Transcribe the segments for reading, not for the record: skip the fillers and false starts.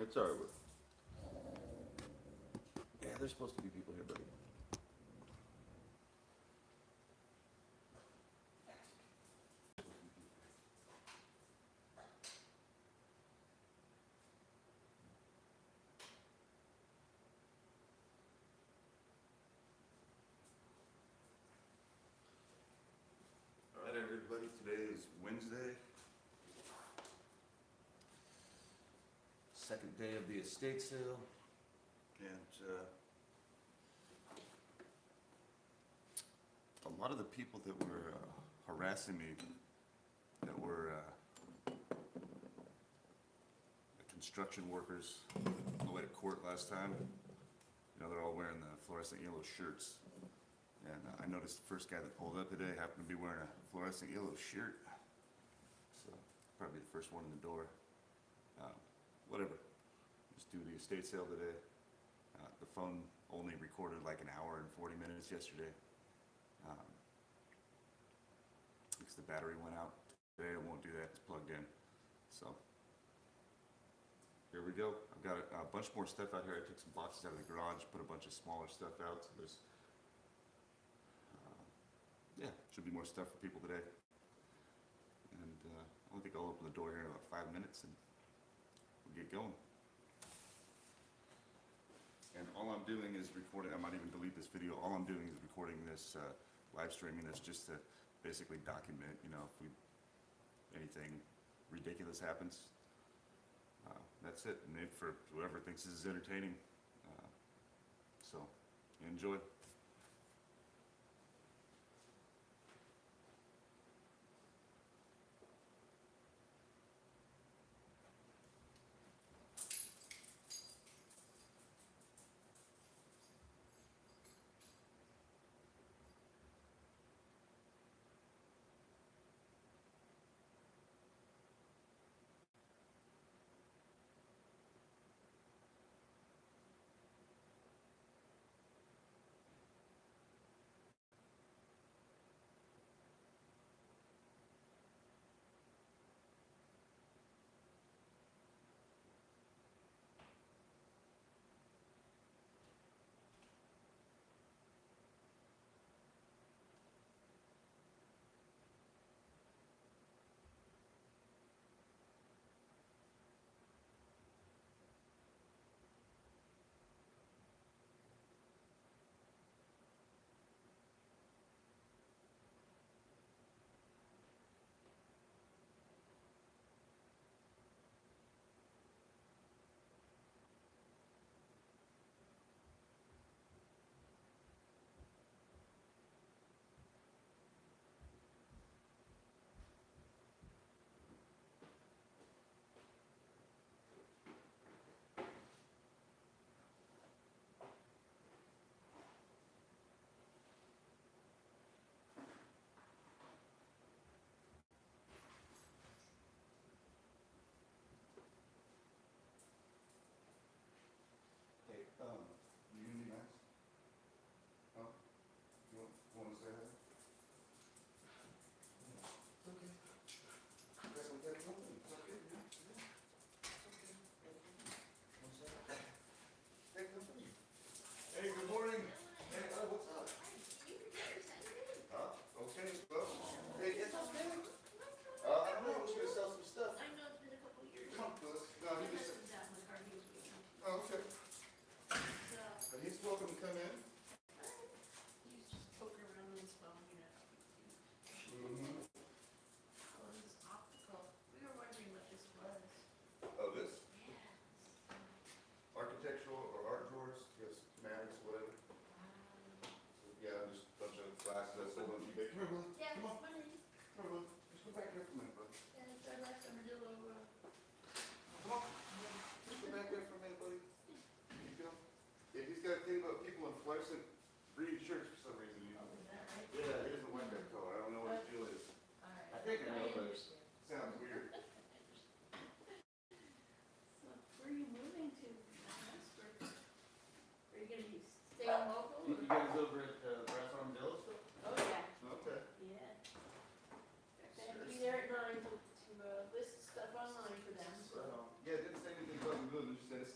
It's alright. Yeah, there's supposed to be people here, buddy. Alright, everybody, today is Wednesday. Second day of the estate sale. And a lot of the people that were harassing me, that were the construction workers on the way to court last time, you know, they're all wearing the fluorescent yellow shirts. And I noticed the first guy that pulled up today happened to be wearing a fluorescent yellow shirt. So, probably the first one in the door. Whatever. Just do the estate sale today. The phone only recorded like an hour and 40 minutes yesterday. Because the battery went out today, it won't do that, it's plugged in. So, here we go. I've got a bunch more stuff out here. I took some boxes out of the garage, put a bunch of smaller stuff out. So there's, yeah, should be more stuff for people today. And I don't think I'll open the door here in about 5 minutes and we'll get going. And all I'm doing is recording. I might even delete this video. All I'm doing is recording this, live streaming this just to basically document, you know, if anything ridiculous happens. That's it. And for whoever thinks this is entertaining, so enjoy.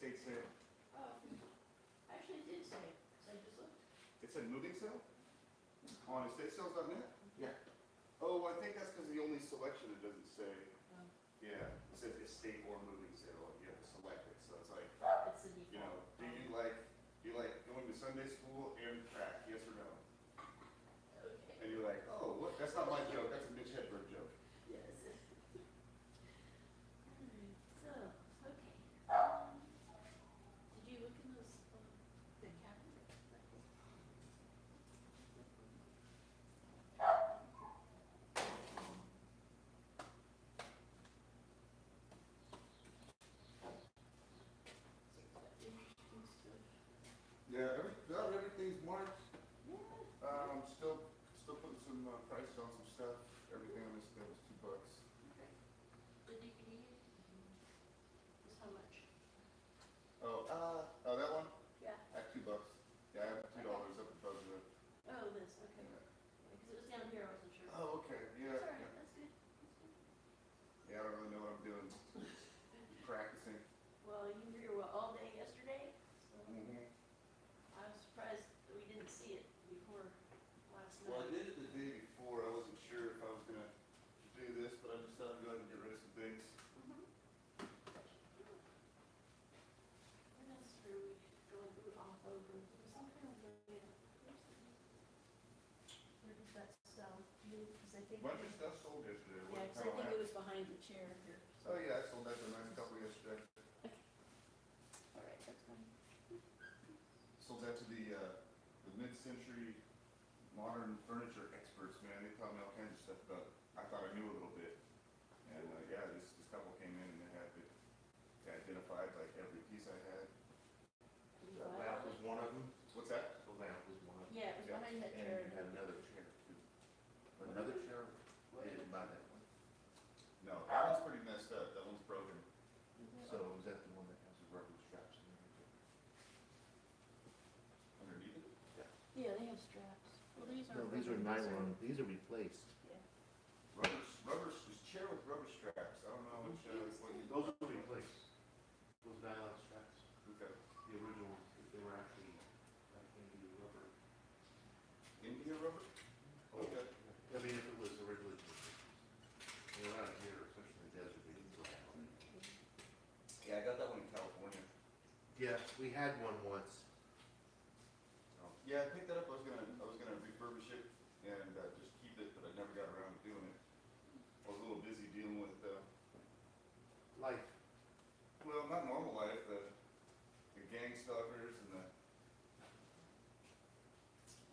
estate sale. Oh, actually it did say, so I just looked. It said moving sale? On estatesales.net? Yeah. Oh, I think that's because the only selection it doesn't say. Oh, Yeah, it says estate or moving sale, you have to select it, so it's like, it's the you know, default. do you like going to Sunday school and crack, yes or no? Okay. And you're like, oh, what, that's not my joke, that's a Mitch Hedberg joke. Yes. Alright, so, okay. Did you look in those, the cabinet? Interesting stuff. Yeah, about everything's marked. Yeah. Still putting some prices on some stuff. Everything on this thing is $2. Okay. The DVD is how much? Oh, that one? Yeah. At $2. Yeah, I have $2 up above the. Oh, this, okay. Yeah. Because it was down here, I wasn't sure. Oh, okay, yeah, That's all right, yeah. that's good. That's good. Yeah, I don't really know what I'm doing. Practicing. Well, you were here, what, all day yesterday? So Mm-hmm. I was surprised that we didn't see it before last Well, I night. did it the day before. I wasn't sure if I was gonna do this, but I decided to go ahead and get rid of some things. Mhm. What else are we going off over? There was some kind of way to- where did that sell? Because I think. A bunch of stuff sold yesterday. Yeah, because I think it was behind the chair here. Oh, yeah, I sold that for a couple yesterday. All right, that's fine. Sold that to the mid-century modern furniture experts, man. They taught me all kinds of stuff about, I thought I knew a little bit. And, yeah, this couple came in and they identified like every piece I had. You That buy lamp all was of it? one of them. What's that? The lamp was one of them. Yeah, it was Yeah. behind that And chair. you had another chair too. Another chair? What? They didn't buy that one. No, that one's pretty messed up. That one's broken. So is that the one that has the rubber straps and everything? Underneath it? Yeah, they have straps. Well, these No, aren't. these are rubber, nylon, these are replaced. Yeah. This chair with rubber straps. I don't know which, what you. Those are replaced. Those nylon straps, Okay. the original, they were actually, like, India rubber. India rubber? Okay. I mean, if it was originally, they were out here, especially in the desert, they didn't go out on it. Yeah, I got that one in California. Yeah, we had one once. Yeah, I picked that up. I was gonna refurbish it and just keep it, but I never got around to doing it. I was a little busy dealing with Life. well, not normal life, the gang stalkers and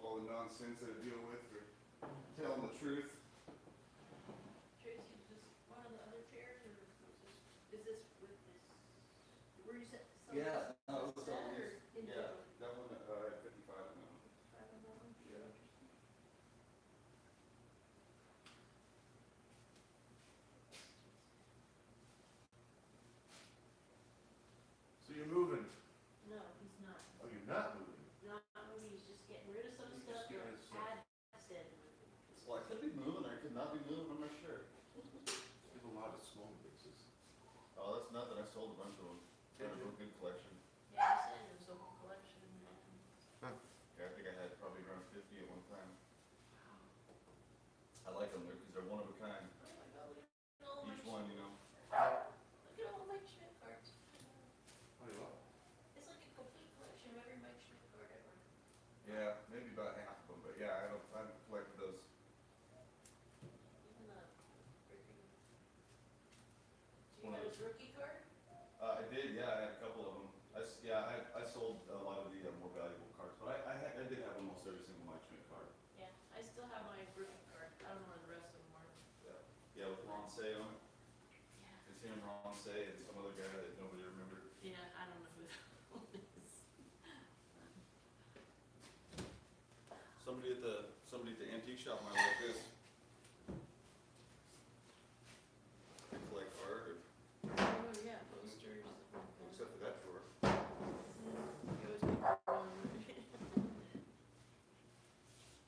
all the nonsense that I deal with for telling the truth. Tracy, is this one of the other chairs, or is this with this, where you set? Yeah, no, it was That all or these. individual? Yeah, that one at 55 now. Five of them? Yeah. Interesting. So you're moving? No, he's not. Oh, you're not moving? Not moving, he's just getting rid of some He's stuff just getting or rid of stuff. add instead of moving. Well, I could be moving, I could not be moving, I'm not sure. There's a lot of small mixes. Oh, that's nothing, I sold a bunch of them. Did Got a you? real good collection. Yeah, he said it was a whole collection and. Yeah, I think I had probably around 50 at one time. I like them, because they're one of a kind. Oh my God, look at all my. Each one, you know. Look at all my Schmidt cards. Oh, you are? It's like a complete collection of every Mike Schmidt card ever. Yeah, maybe about half of them, but yeah, I've collected those. Even the freaking. Do you have his rookie card? I did, yeah, I had a couple of them. I sold a lot of the more valuable cards, but I did have almost every single Mike Schmidt card. Yeah, I still have my rookie card. I don't know where the rest of them are. Yeah, with Ron Say on it. Yeah. It's him, Ron Say, and some other guy that nobody remembered. Yeah, I don't know who that one is. Somebody at the antique shop might like this. They collect art, or, Oh, yeah, posters. except for that drawer. You always pick one.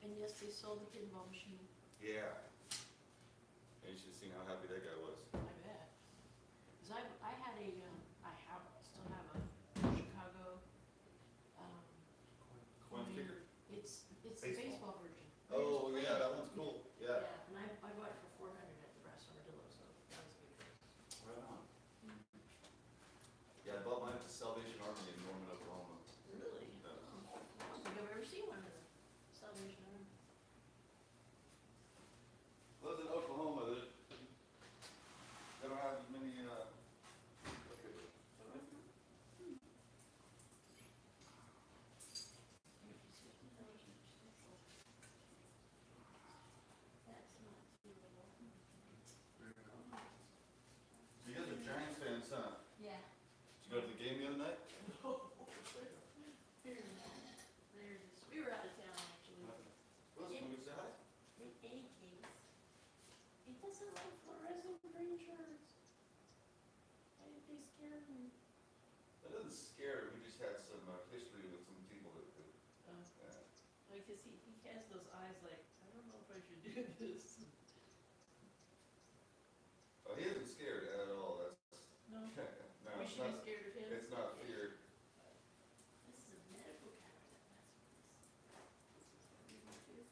And yes, they sold the pinball machine. Yeah. And you should have seen how happy that guy was. I bet. Cause I had a, I still have a they scare them? That doesn't scare, we just had some history with some people that, Like, cause he has those eyes like, I don't know if I should do this. oh, he isn't scared at all, that's, No, no, we it's should be not, scared of him. it's not fear. This is a medical cabinet, that's what this is gonna be too.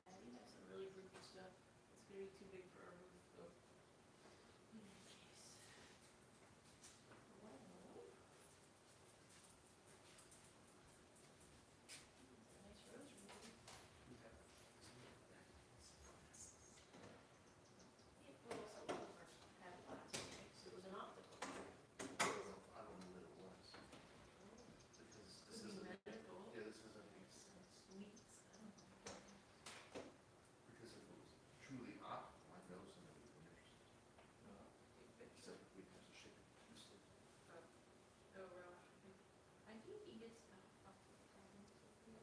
Yeah, you have some really creepy stuff. It's gonna be too big for our room, so. In any case. Well. Nice rosary. It was a little more, had lots of things. It was an optical. I don't know what it was, because this Could be isn't, medical. yeah, this doesn't make sense. Sweets, I don't know. Because if it was truly optical, I know somebody would be interested. Except we have to ship it to Houston. Oh, well, I think he gets optical problems up here.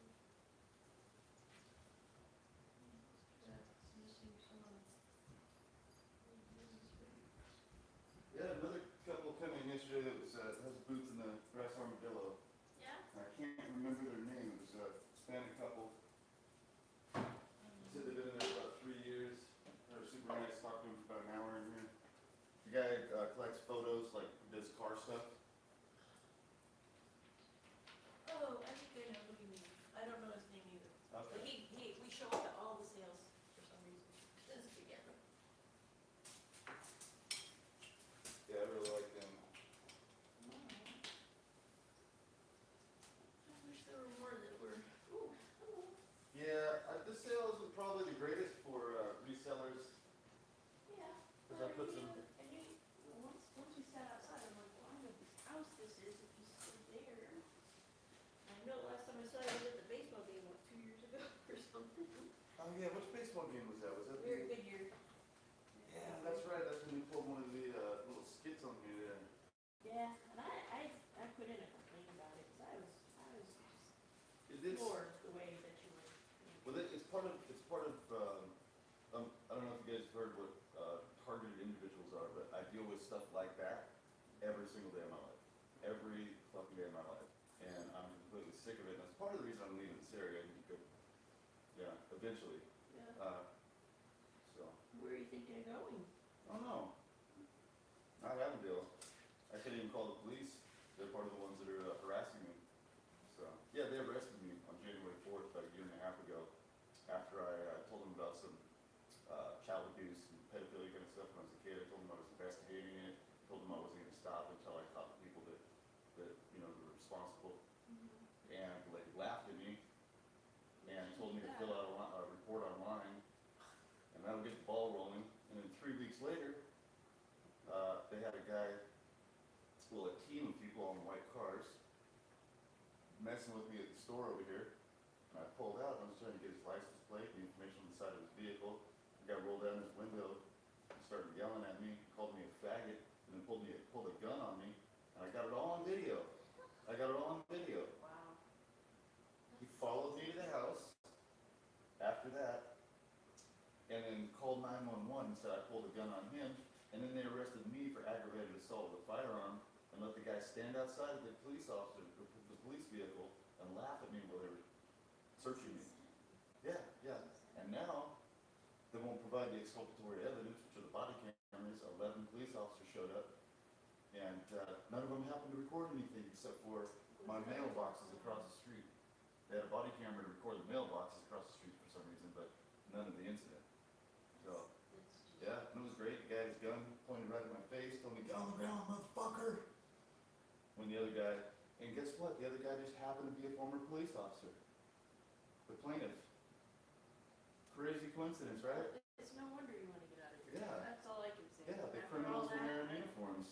That's missing some of the business records. Yeah, another couple come in yesterday that was, has boots in the grass armadillo. Yeah? I can't remember their name, it was a Hispanic couple. Said they've been in there for about 3 years. They were super nice, talked to them for about an hour in here. The guy collects photos, like does car stuff. Oh, I think I know who you mean. I don't know his name either. But Okay. we show up at all the sales for some reason. This is together. Yeah, I really like them. I wish there were more that were, ooh, hello. Yeah, the sale isn't probably the greatest for resellers. Yeah. Cause I put some, And once we sat outside, I'm like, well, I know whose house this is if you stood there. I know last time I saw you was at the baseball game, what, 2 years ago or something? oh yeah, which baseball game was that? Was that Very the? good year. Yeah, that's right, that's when you pulled one of the little skits on me there. Yeah, and I put in a complaint about it, cause I was just It's, floored the way that you were. well, it's part of, I don't know if you guys have heard what targeted individuals are, but I deal with stuff like that every single day of my life. Every fucking day of my life. And I'm completely sick of it. And that's part of the reason I'm leaving this area. Yeah, eventually. Yeah. So, Where are you thinking of going? I don't know. I have a deal. I can't even call the police. They're part of the ones that are harassing me. So, yeah, they arrested me on January 4th, about a year and a half ago, after I told them about some child abuse and pedophilia kind of stuff when I was a kid. I told them I was investigating it. Told them I wasn't going to stop until I caught the people that you know, were responsible. And like laughed at me and told me to fill out a report online, and that'll get the ball rolling. And then 3 weeks later, they had a guy, well, a team of people on white cars messing with me at the store over here. And I pulled out and I was trying to get his license plate, the information on the side of his vehicle. The guy rolled down his window and started yelling at me, called me a faggot, and then pulled a gun on me. And I got it all on video. Wow. He followed me to the house after that, and then called 911 and said I pulled a gun on him. And then they arrested me for aggravated assault with a firearm and let the guy stand outside of the police vehicle and laugh at me while they were searching me. Yeah. And now they won't provide the exculpatory evidence, which are the body cameras. 11 police officers showed up, and none of them happened to record anything except for my mailboxes across the street. They had a body camera to record the mailboxes across the street for some reason, but none of the incident. So, yeah, and it was great. The guy had his gun pointed right at my face, told me, "Get on the ground, motherfucker." When the other guy, and guess what? The other guy just happened to be a former police officer. The plaintiff. Crazy coincidence, right? It's no wonder you wanna get out of here. Yeah. That's all I can say. Yeah, the After criminals all were that, wearing uniforms.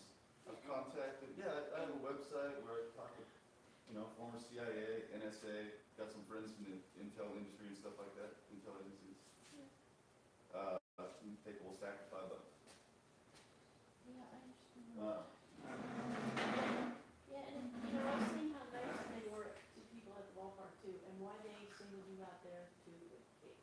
I've contacted, I have a website where I talk to, former CIA, NSA, got some friends from the intel industry and stuff like that, intel agencies. You take a whole stack of $5. Yeah, I understand. Uh, Yeah, and I've seen how nice they were to people at the ballpark too, and why they singled you out there to pick.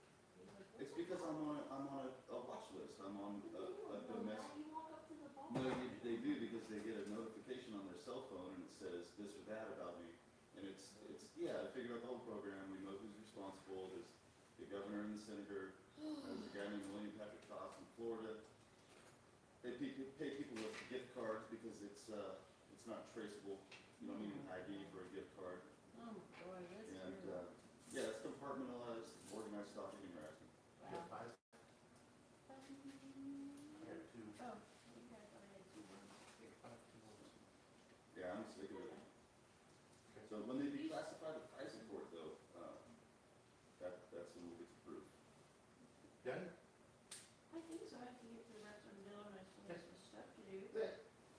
It's because I'm on a watch list. I'm on a domestic. You walk up to the No, ballpark. they do because they get a notification on their cell phone and it says this or that about me. And yeah, I figured out the whole program. We know who's responsible. There's the governor and the senator. There's a guy named William Patrick Toss in Florida. They pay people with gift cards because it's not traceable. You don't need an ID for a gift card. Oh, boy, that's And, terrible. yeah, it's compartmentalized, organized stalking and harassment. You have Wow. five? I got two. Oh, okay, I thought I had two more here. I have two more. Yeah, I'm sick of it. Okay. So when they declassify the FISA court though, that's when we'll get approved. Done? I think so, I have to get to the rest of the bill and I still have some stuff to do.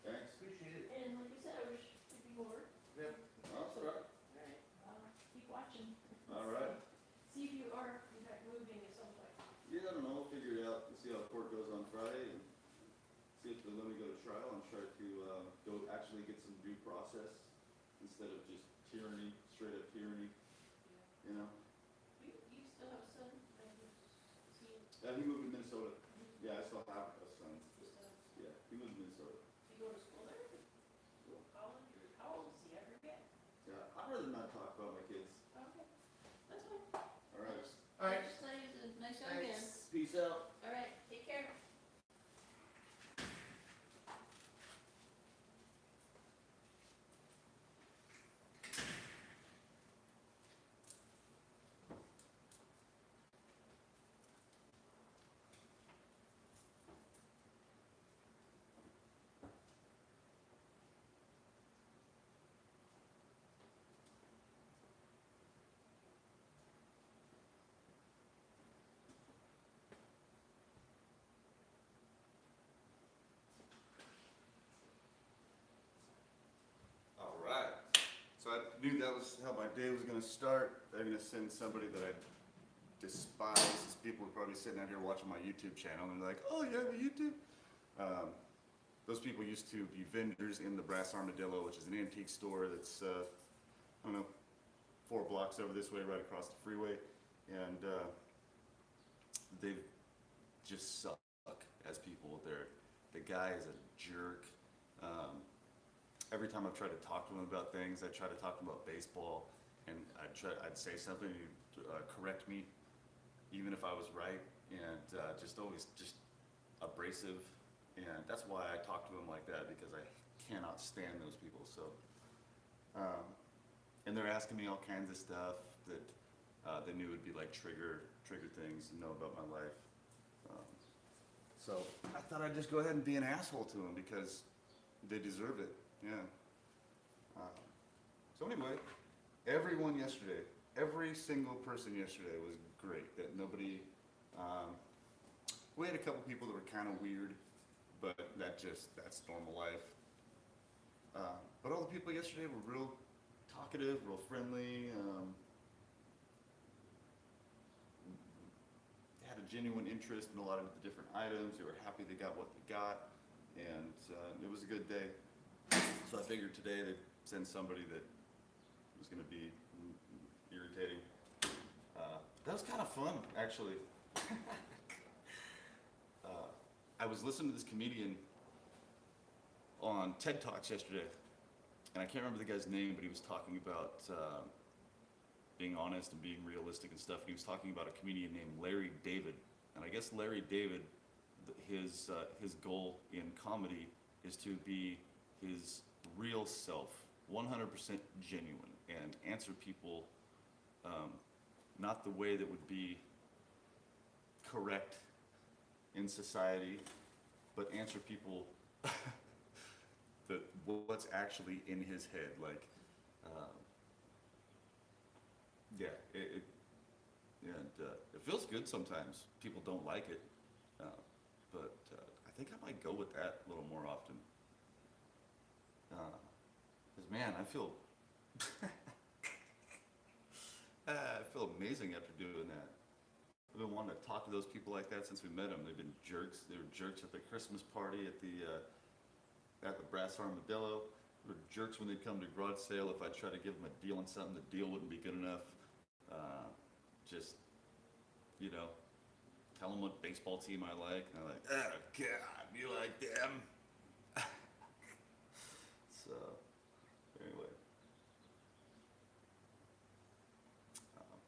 Thanks. Appreciate it. And like I said, I wish there'd be more. Yep. Oh, that's all right. Alright, keep watching. All right. See if you are, in fact, moving at some point. Yeah, I don't know, we'll figure it out. We'll see how court goes on Friday and see if they let me go to trial and try to, go actually get some due process instead of just tyranny, straight up tyranny, you know? You still have a son? I just see him. He moved to Minnesota. Yeah, I still have a son. You still have, Yeah, he moved to Minnesota. you go to school there? College, or how old is he? I forget. Yeah, I'd rather not talk about my kids. Okay, that's fine. All right. All right. Just tell you he's a nice young man. Peace out. All right, take care. All right. So I knew that was how my day was gonna start. They're gonna send somebody that I despise. These people are probably sitting out here watching my YouTube channel and they're like, "Oh, you have a YouTube?" Those people used to be vendors in the Brass Armadillo, which is an antique store that's, I don't know, 4 blocks over this way, right across the freeway, and they just suck as people. The guy is a jerk. Every time I've tried to talk to him about things, I try to talk to him about baseball, and I'd say something, he'd correct me, even if I was right, and just always just abrasive, and that's why I talk to him like that, because I cannot stand those people. So, and they're asking me all kinds of stuff that they knew would be like trigger things to know about my life. So I thought I'd just go ahead and be an asshole to them because they deserve it. Yeah. So anyway, everyone yesterday, every single person yesterday was great. That nobody, we had a couple people that were kind of weird, but that's normal life. But all the people yesterday were real talkative, real friendly, had a genuine interest in a lot of the different items. They were happy they got what they got, and it was a good day. So I figured today they'd send somebody that was going to be irritating. That was kind of fun, actually. I was listening to this comedian on TED Talks yesterday, and I can't remember the guy's name, but he was talking about being honest and being realistic and stuff. And he was talking about a comedian named Larry David, and I guess Larry David, his goal in comedy is to be his real self, 100% genuine, and answer people not the way that would be correct in society, but answer people what's actually in his head. Like, yeah, it feels good sometimes. People don't like it, but I think I might go with that a little more often. Because man, I feel I feel amazing after doing that. I've been wanting to talk to those people like that since we met them. They've been jerks. They were jerks at the Christmas party at the Brass Armadillo. They were jerks when they'd come to garage sale. If I tried to give them a deal on something, the deal wouldn't be good enough. Just, you know, tell them what baseball team I like, and they're like, "Oh God, you like them?"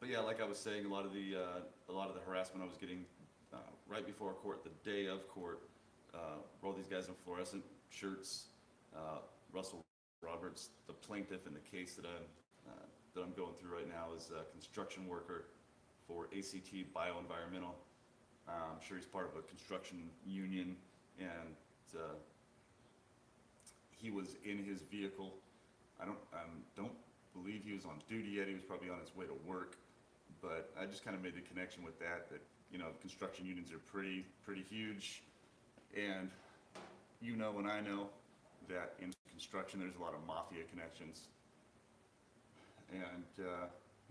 But yeah, like I was saying, a lot of the harassment I was getting right before court, the day of court, were all these guys in fluorescent shirts. Russell Roberts, the plaintiff in the case that I'm going through right now, is a construction worker for ACT Bioenvironmental. I'm sure he's part of a construction union, and he was in his vehicle. I don't believe he was on duty yet. He was probably on his way to work, but I just kind of made the connection with that you know, construction unions are pretty huge, and you know and I know that in construction there's a lot of mafia connections, and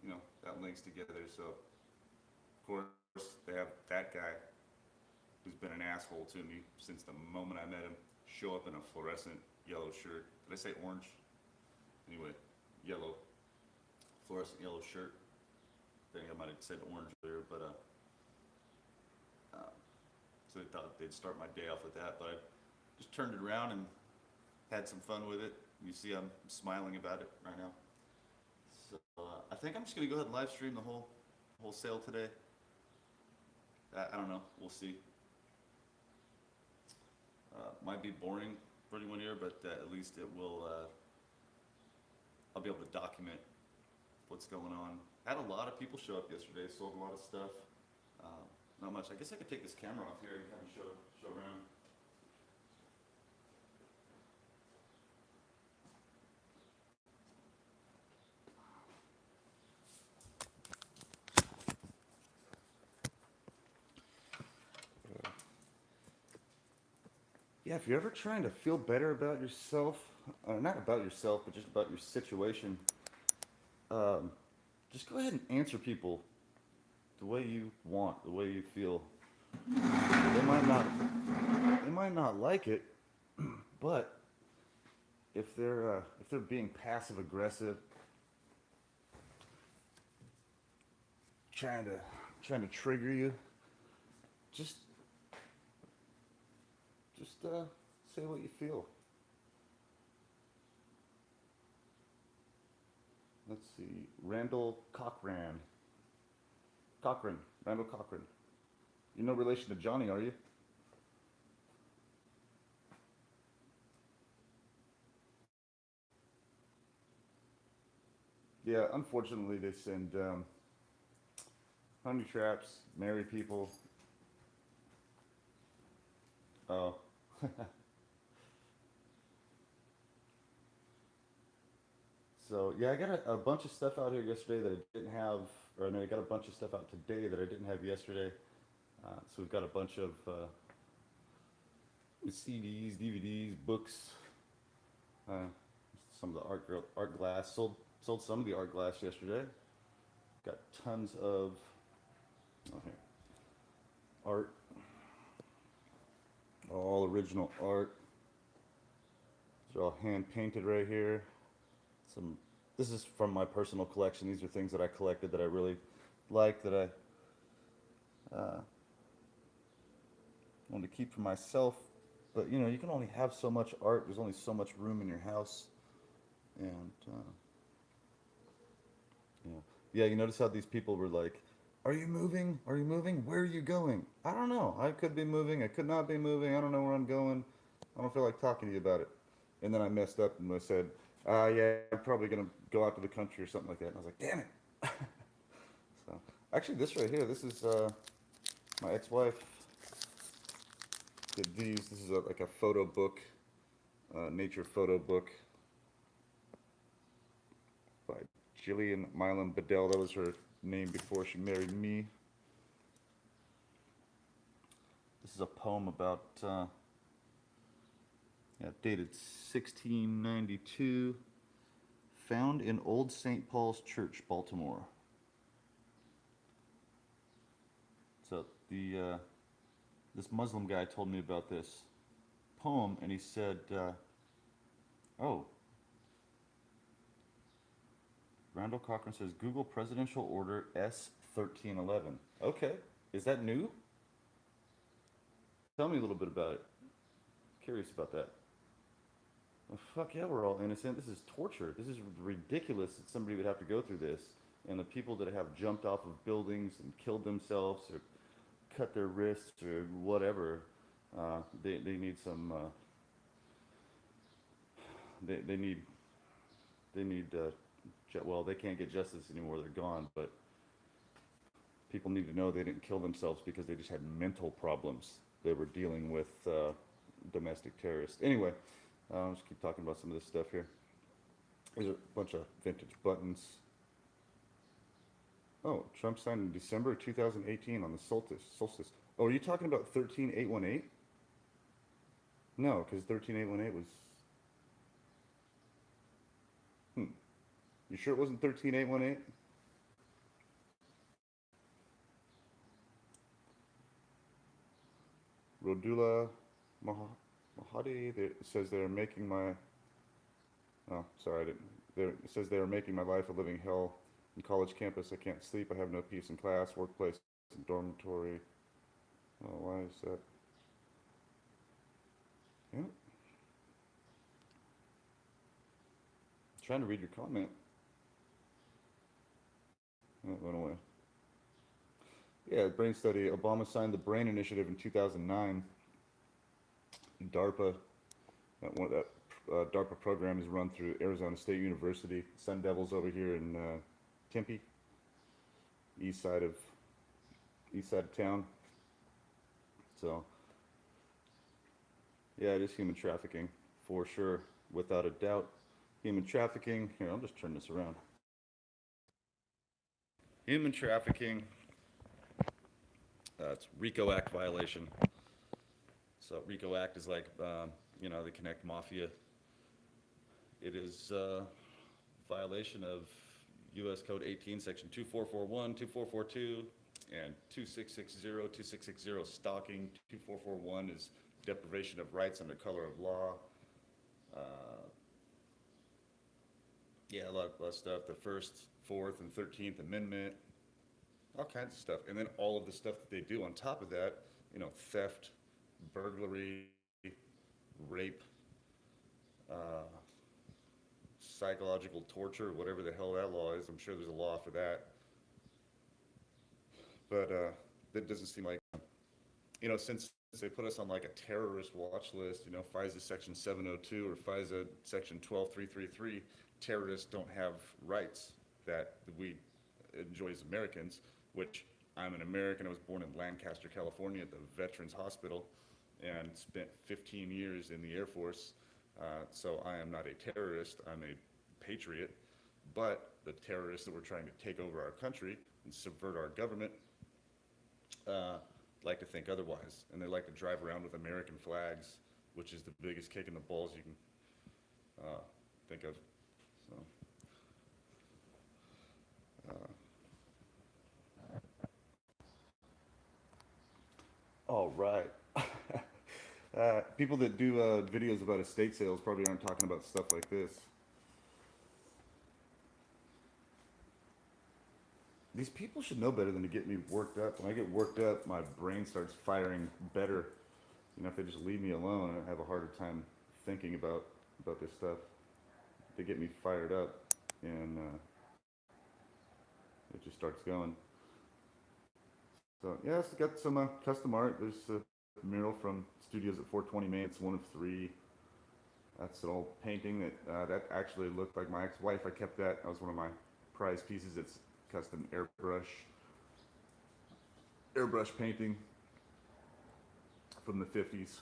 you know, that links together. So of course they have that guy who's been an asshole to me since the moment I met him show up in a fluorescent yellow shirt. Did I say orange? Anyway, yellow, fluorescent yellow shirt. I think I might have said orange earlier, but so they thought they'd start my day off with that, but I just turned it around and had some fun with it. You see I'm smiling about it right now. So I think I'm just gonna go ahead and live stream the whole sale today. I don't know, we'll see. Might be boring for anyone here, but at least it will, I'll be able to document what's going on. Had a lot of people show up yesterday, sold a lot of stuff. Not much. I guess I could take this camera off here and kind of show around. Yeah, if you're ever trying to feel better about yourself, not about yourself, but just about your situation, just go ahead and answer people the way you want, the way you feel. They might not like it, but if they're being passive aggressive, trying to trigger you, just say what you feel. Let's see, Randall Cochran. Randall Cochran. You're no relation to Johnny, are you? Yeah, unfortunately they send honey traps, marry people. Oh. So yeah, I got a bunch of stuff out here yesterday that I didn't have, or no, I got a bunch of stuff out today that I didn't have yesterday. So we've got a bunch of CDs, DVDs, books, some of the art glass. Sold some of the art glass yesterday. Got tons of art, all original art. They're all hand painted right here. This is from my personal collection. These are things that I collected that I really like, that I wanted to keep for myself. But you know, you can only have so much art. There's only so much room in your house, and yeah. You notice how these people were like, "Are you moving? Are you moving? Where are you going?" I don't know. I could be moving. I could not be moving. I don't know where I'm going. I don't feel like talking to you about it. And then I messed up and I said, yeah, I'm probably gonna go out to the country or something like that. And I was like, damn it. So actually, this right here, this is my ex-wife did these. This is like a photo book, nature photo book by Jillian Milan Bedell. That was her name before she married me. This is a poem about, dated 1692, found in Old St. Paul's Church, Baltimore. So this Muslim guy told me about this poem, and he said, oh, Randall Cochran says, Google Presidential Order S1311. Okay, is that new? Tell me a little bit about it. Curious about that. Well, fuck yeah, we're all innocent. This is torture. This is ridiculous that somebody would have to go through this. And the people that have jumped off of buildings and killed themselves or cut their wrists or whatever, they need some, they need, well, they can't get justice anymore, they're gone, but people need to know they didn't kill themselves because they just had mental problems. They were dealing with domestic terrorists. Anyway, I'll just keep talking about some of this stuff here. There's a bunch of vintage buttons. Oh, Trump signed in December 2018 on the solstice. Oh, are you talking about 13818? No, because 13818 was. You sure it wasn't 13818? Rodula Mahadi, it says they're making my. Oh, sorry, I didn't. It says they are making my life a living hell. In college campus, I can't sleep. I have no peace in class, workplace, and dormitory. Oh, why is that? Yeah. Trying to read your comment. Oh, it went away. Yeah, brain study. Obama signed the BRAIN Initiative in 2009. DARPA, that DARPA program is run through Arizona State University. Sun Devils over here in Tempe, east side of town. So, yeah, it is human trafficking for sure, without a doubt. Human trafficking. Here, I'll just turn this around. Human trafficking. It's RICO Act violation. So RICO Act is like, the Connect Mafia. It is violation of U.S. Code 18, Section 2441, 2442, and 2660, 2660 stalking. 2441 is deprivation of rights under color of law. A lot of stuff. The First, Fourth, and 13th Amendment, all kinds of stuff. And then all of the stuff that they do on top of that, theft, burglary, rape, psychological torture, whatever the hell that law is. I'm sure there's a law for that. But that doesn't seem like, since they put us on like a terrorist watch list, FISA Section 702 or FISA Section 12333, terrorists don't have rights that we enjoy as Americans, which I'm an American. I was born in Lancaster, California at the Veterans Hospital and spent 15 years in the Air Force. So I am not a terrorist, I'm a patriot. But the terrorists that were trying to take over our country and subvert our government like to think otherwise. And they like to drive around with American flags, which is the biggest kick in the balls you can think of. So, all right. People that do videos about estate sales probably aren't talking about stuff like this. These people should know better than to get me worked up. When I get worked up, my brain starts firing better. If they just leave me alone, I have a harder time thinking about this stuff. They get me fired up, and it just starts going. So yeah, it's got some custom art. There's a mural from Studios at 420 Main. It's one of 3. That's an old painting that actually looked like my ex-wife. I kept that. That was one of my prized pieces. It's custom airbrush painting from the 50s.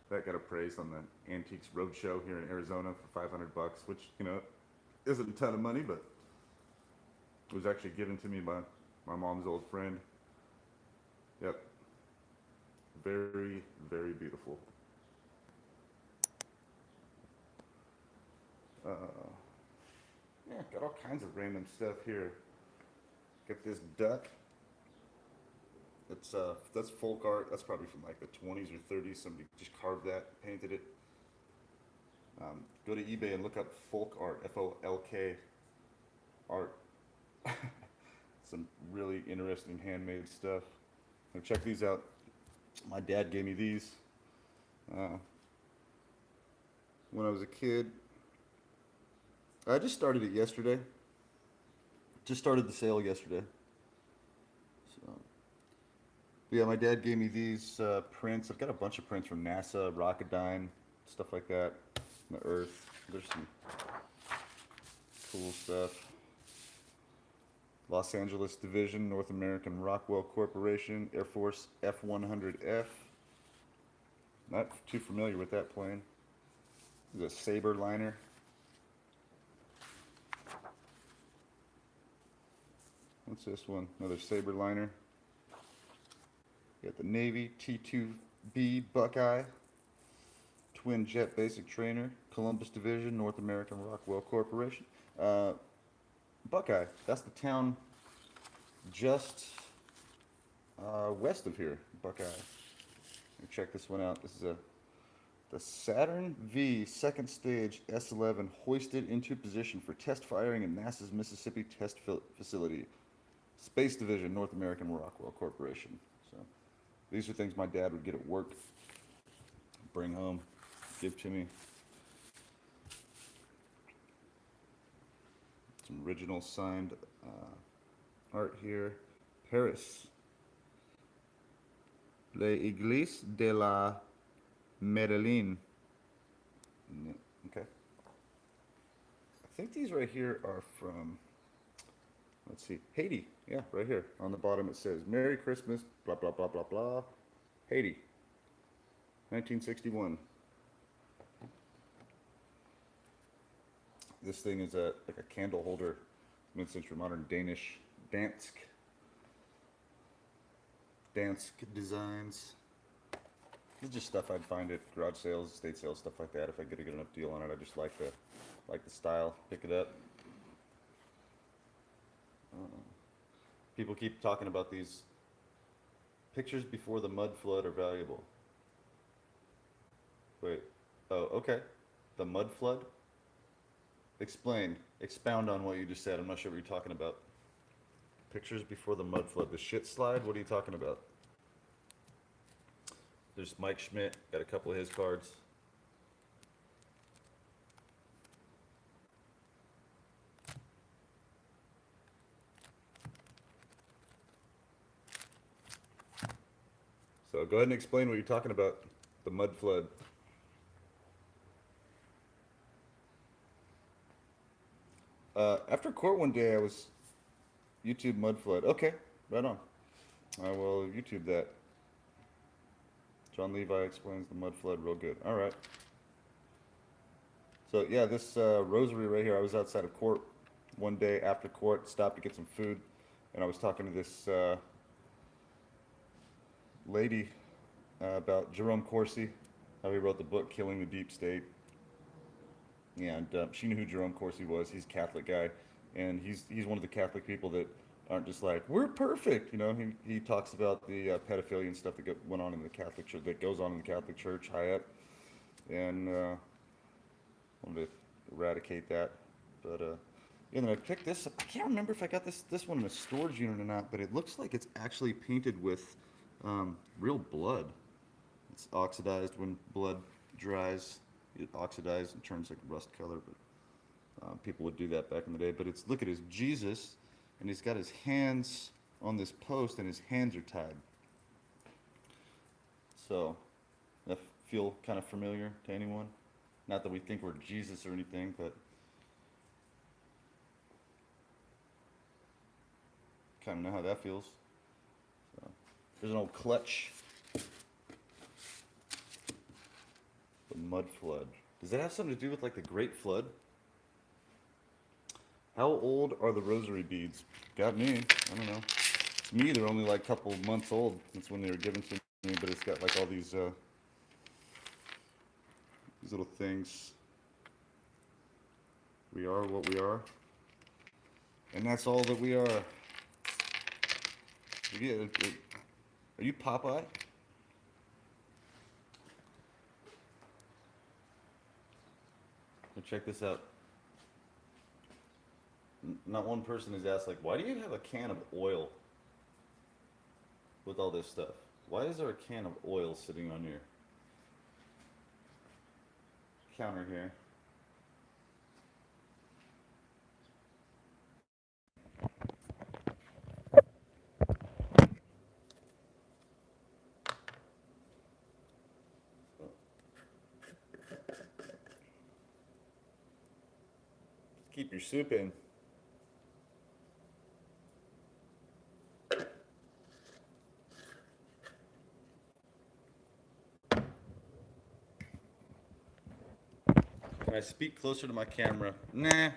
That got appraised on the Antiques Roadshow here in Arizona for $500, which isn't a ton of money, but it was actually given to me by my mom's old friend. Yep. Very, very beautiful. Got all kinds of random stuff here. Got this duck. That's folk art. That's probably from like the 20s or 30s. Somebody just carved that, painted it. Go to eBay and look up folk art, F-O-L-K art. Some really interesting handmade stuff. Now check these out. My dad gave me these when I was a kid. I just started it yesterday. Just started the sale yesterday. So, but yeah, my dad gave me these prints. I've got a bunch of prints from NASA, Rocketdyne, stuff like that. The Earth. There's some cool stuff. Los Angeles Division, North American Rockwell Corporation, Air Force F-100F. Not too familiar with that plane. This is a Sabre liner. What's this one? Another Sabre liner. Got the Navy T-2B Buckeye. Twin Jet Basic Trainer, Columbus Division, North American Rockwell Corporation. Buckeye, that's the town just west of here, Buckeye. Check this one out. This is the Saturn V second stage S-11 hoisted into position for test firing in NASA's Mississippi Test Facility. Space Division, North American Rockwell Corporation. So these are things my dad would get at work, bring home, give to me. Some original signed art here. Paris. L'Église de la Madeleine. Okay. I think these right here are from, let's see, Haiti. Yeah, right here. On the bottom it says, Merry Christmas, blah, blah, blah, blah, blah. Haiti. 1961. This thing is like a candle holder, mid-century modern Danish Dansk designs. This is just stuff I'd find at garage sales, estate sales, stuff like that. If I get a good enough deal on it, I just like the style. Pick it up. People keep talking about these pictures before the mud flood are valuable. Wait. Oh, okay. The mud flood? Expound on what you just said. I'm not sure what you're talking about. Pictures before the mud flood. The shit slide? What are you talking about? There's Mike Schmidt. Got a couple of his cards. So go ahead and explain what you're talking about. The mud flood. After court one day, I was YouTube mud flood. Okay, right on. I will YouTube that. John Levi explains the mud flood real good. All right. So yeah, this rosary right here. I was outside of court one day after court, stopped to get some food, and I was talking to this lady about Jerome Corsi, how he wrote the book Killing the Deep State. And she knew who Jerome Corsi was. He's a Catholic guy, and he's one of the Catholic people that aren't just like, we're perfect. You know, he talks about the pedophilia and stuff that went on in the Catholic Church, that goes on in the Catholic Church high up, and wanted to eradicate that. But yeah, then I picked this up. I can't remember if I got this one in a storage unit or not, but it looks like it's actually painted with real blood. It's oxidized when blood dries. It oxidizes and turns like rust color, but people would do that back in the day. But look at his Jesus, and he's got his hands on this post, and his hands are tied. So, that feel kind of familiar to anyone? Not that we think we're Jesus or anything, but kind of know how that feels. So, there's an old clutch. The mud flood. Does that have something to do with like the Great Flood? How old are the rosary beads? Got me. I don't know. To me, they're only like a couple months old. That's when they were given to me, but it's got like all these little things. We are what we are. And that's all that we are. Are you Popeye? Check this out. Not one person has asked, like, why do you have a can of oil with all this stuff? Why is there a can of oil sitting on your counter here? keep your soup in. Can I speak closer to my camera? Nah,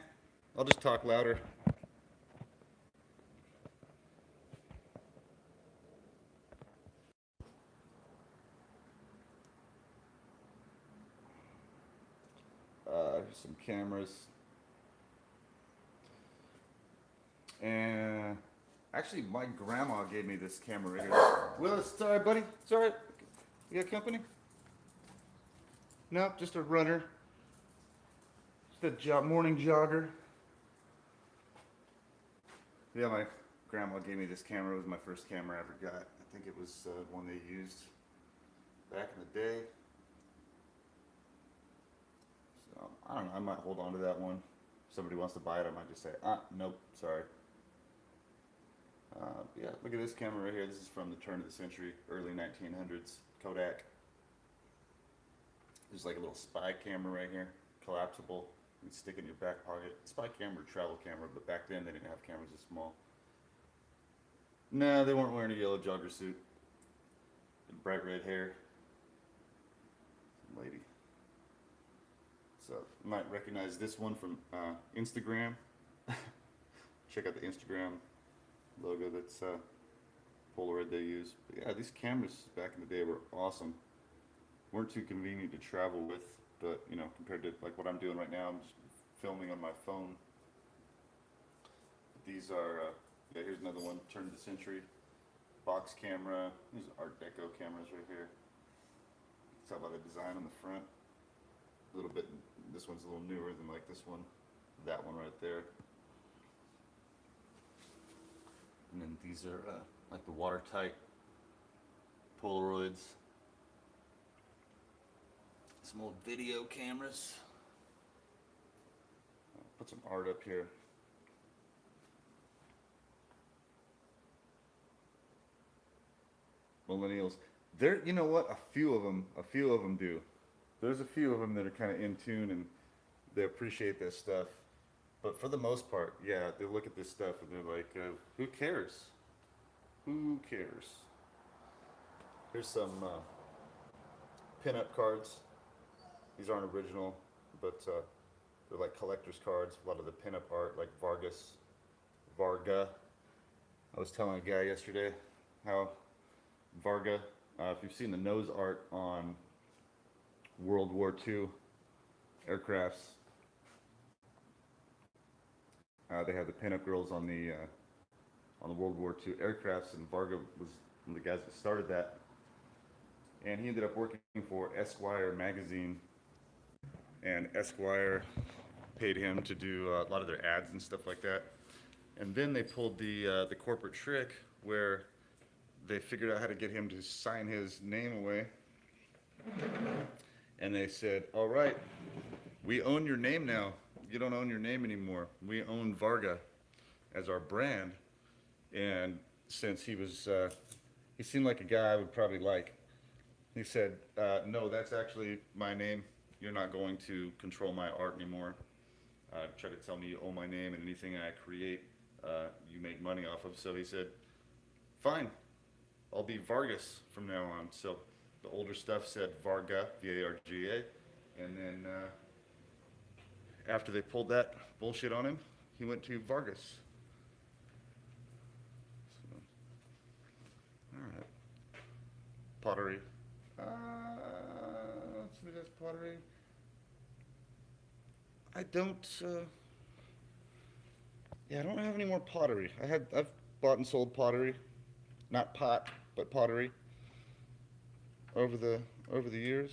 I'll just talk louder. Here's some cameras. And actually, my grandma gave me this camera right here. Willis, it's all right, buddy. It's all right. You got company? Nope, just a runner. Just a morning jogger. Yeah, my grandma gave me this camera. It was my first camera I ever got. I think it was one they used back in the day. So, I don't know. I might hold on to that one. If somebody wants to buy it, I might just say, nope, sorry. Yeah, look at this camera right here. This is from the turn of the century, early 1900s, Kodak. There's like a little spy camera right here, collapsible. You can stick it in your back pocket. Spy camera, travel camera, but back then they didn't have cameras this small. No, they weren't wearing a yellow jogger suit. And bright red hair. Some lady. So you might recognize this one from Instagram. Check out the Instagram logo. That's Polaroid they use. But yeah, these cameras back in the day were awesome. Weren't too convenient to travel with, but you know, compared to like what I'm doing right now, I'm just filming on my phone. These are, yeah, here's another one, turn of the century, box camera. These are Art Deco cameras right here. Talk about the design on the front. A little bit, this one's a little newer than like this one, that one right there. And then these are like the watertight Polaroids. Some old video cameras. I'll put some art up here. Millennials. There, you know what? A few of them do. There's a few of them that are kind of in tune and they appreciate this stuff. But for the most part, yeah, they look at this stuff and they're like, who cares? Who cares? Here's some pinup cards. These aren't original, but they're like collector's cards. A lot of the pinup art, like Varga. I was telling a guy yesterday how Varga, if you've seen the nose art on World War II aircrafts, they have the pinup girls on the World War II aircrafts, and Varga was one of the guys that started that. And he ended up working for Esquire magazine, and Esquire paid him to do a lot of their ads and stuff like that. And then they pulled the corporate trick where they figured out how to get him to sign his name away. And they said, all right, we own your name now. You don't own your name anymore. We own Varga as our brand. And since he was, he seemed like a guy I would probably like, he said, no, that's actually my name. You're not going to control my art anymore. Try to tell me you own my name and anything I create, you make money off of. So he said, fine, I'll be Vargas from now on. So the older stuff said Varga, V-A-R-G-A. And then after they pulled that bullshit on him, he went to Vargas. So, all right. Pottery. Let's see, that's pottery. I don't, yeah, I don't have any more pottery. I've bought and sold pottery. Not pot, but pottery. Over the years.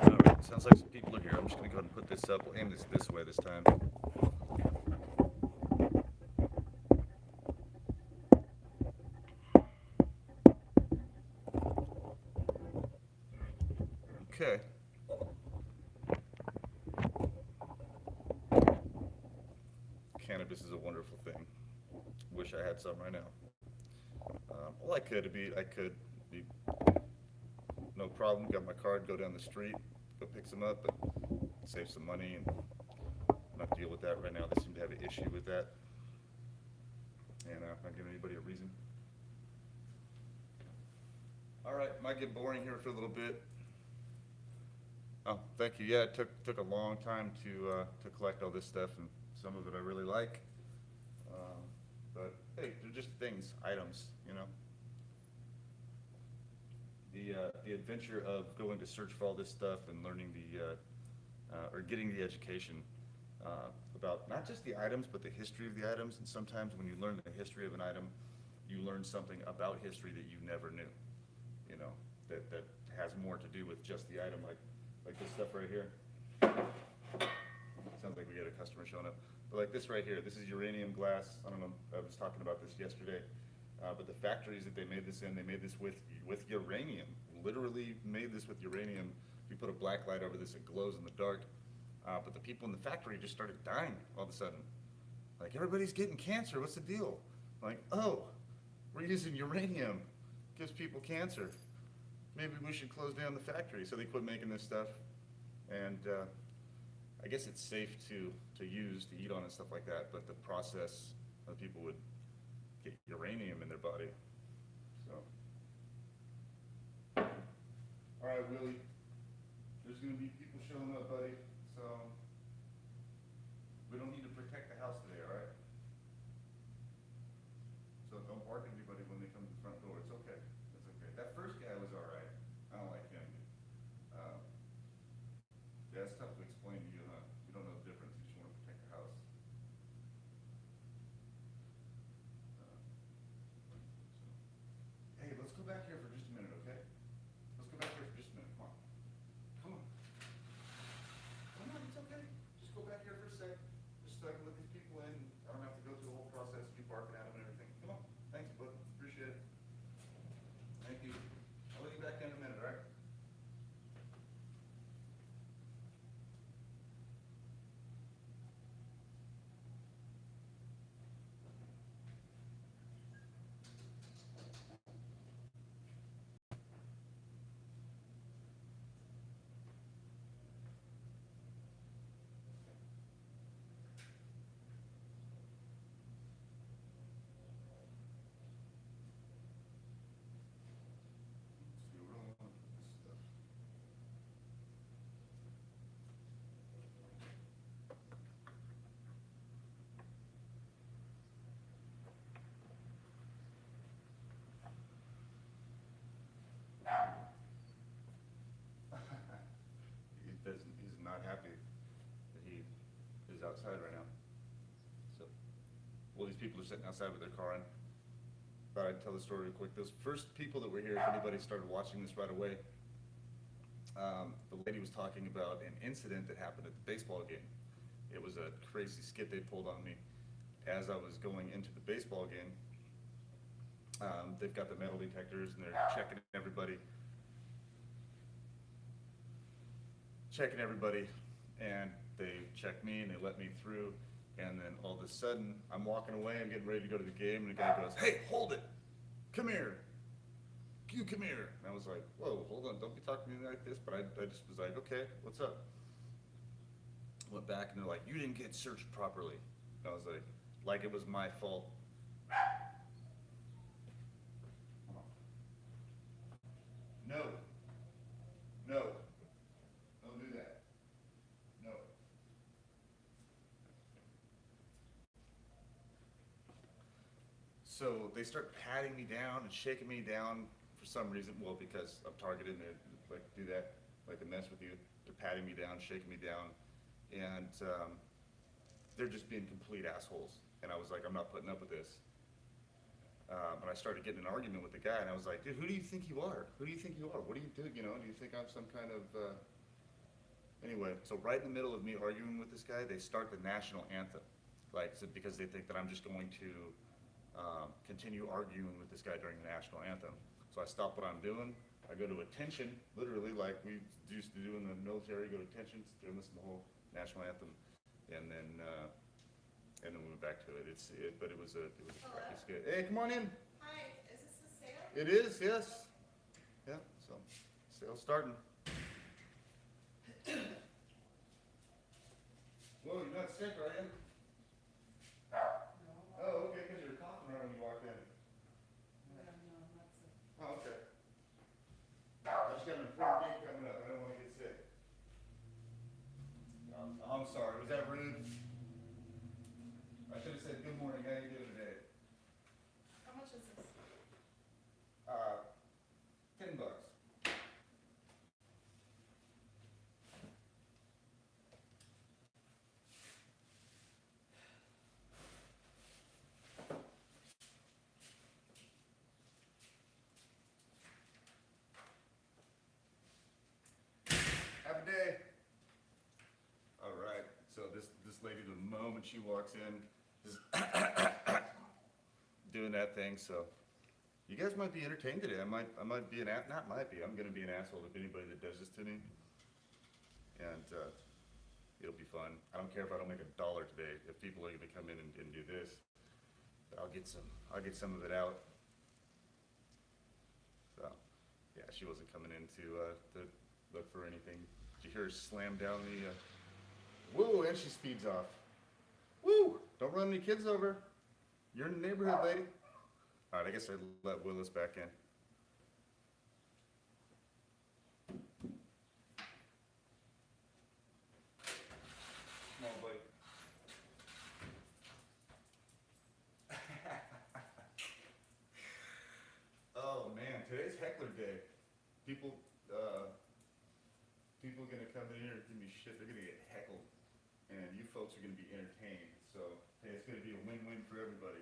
Alright, sounds like some people are here. I'm just gonna go ahead and put this up. We'll aim this way this time. Okay. Cannabis is a wonderful thing. Wish I had some right now. Well, I could be, no problem. Got my card, go down the street, go pick some up, but save some money and not deal with that right now. They seem to have an issue with that. And not giving anybody a reason. All right, might get boring here for a little bit. Oh, thank you. Yeah, it took a long time to collect all this stuff, and some of it I really like. But hey, they're just things, items, you know. The adventure of going to search for all this stuff and learning or getting the education about not just the items, but the history of the items. And sometimes when you learn the history of an item, you learn something about history that you never knew, you know, that has more to do with just the item, like this stuff right here. Sounds like we got a customer showing up. But like this right here, this is uranium glass. I don't know, I was talking about this yesterday. But the factories that they made this in, they made this with uranium. Literally made this with uranium. If you put a black light over this, it glows in the dark. But the people in the factory just started dying all of a sudden. Like, everybody's getting cancer, what's the deal? Like, oh, we're using uranium, gives people cancer. Maybe we should close down the factory. So they quit making this stuff. And I guess it's safe to use, to eat on and stuff like that, but the process, people would get uranium in their body, so. All right, Willie, there's gonna be people showing up, buddy, so we don't need to protect the house today, all right? So don't bark at anybody when they come to the front door, it's okay, it's okay. That first guy was all right, I don't like him. Yeah, it's tough to explain to you, huh? You don't know the difference, you just wanna protect the house. Hey, let's go back here for just a minute, okay? Let's go back here for just a minute, come on. Come on. Come on, it's okay. Just go back here for a sec. Just so I can let these people in. I don't have to go through the whole process, keep barking at them and everything. Come on. Thanks, bud. Appreciate it. Thank you. I'll let you back in a minute, all right? Let's see, where do I want to put this stuff? He's not happy that he is outside right now. So, well, these people are sitting outside with their car in. Thought I'd tell the story real quick. Those first people that were here, if anybody started watching this right away, the lady was talking about an incident that happened at the baseball game. It was a crazy skit they pulled on me as I was going into the baseball game. They've got the metal detectors and they're checking everybody, and they checked me and they let me through, and then all of a sudden I'm walking away, I'm getting ready to go to the game, and the guy goes, "Hey, hold it, come here, you come here." And I was like, "Whoa, hold on, don't be talking to me like this," but I just was like, "Okay, what's up?" Went back and they're like, "You didn't get searched properly." And I was like it was my fault. No, no, don't do that, no. So they start patting me down and shaking me down for some reason. Well, because I'm targeted and they like do that, like to mess with you. They're patting me down, shaking me down, and they're just being complete assholes. And I was like, I'm not putting up with this. And I started getting in an argument with the guy, and I was like, "Dude, who do you think you are? Who do you think you are? What do you do? You know, do you think I'm some kind of?" Anyway, so right in the middle of me arguing with this guy, they start the national anthem, like because they think that I'm just going to continue arguing with this guy during the national anthem. So I stop what I'm doing. I go to attention, literally, like we used to do in the military. Go to attention, they're listening to the whole national anthem, and then we went back to it. But it was a crappy skit. Hey, come on in. Hi, is this the sale? It is, yes. Yeah. So sale's starting. Whoa, you're not sick, are you? No, Oh, okay, because you were coughing right when you walked in. no, I'm not sick. Oh, okay. I just got an important date coming up. I don't want to get sick. I'm sorry. Was that rude? I should have said, good morning. How you doing today? How much is this? $10. Have a day. All right. So this lady, the moment she walks in, is doing that thing. So you guys might be entertained today. I might be not might be. I'm gonna be an asshole to anybody that does this to me. And it'll be fun. I don't care if I don't make $1 today. If people are gonna come in and do this, I'll get some of it out. So yeah, she wasn't coming in to look for anything. Did you hear her slam down the? Whoa! And she speeds off. Woo! Don't run any kids over. You're in the neighborhood, lady. All right, I guess I let Willis back in. Come on, buddy. Oh man, today's heckler day. People are gonna come in here and give me shit. They're gonna get heckled, and you folks are gonna be entertained. So hey, it's gonna be a win-win for everybody.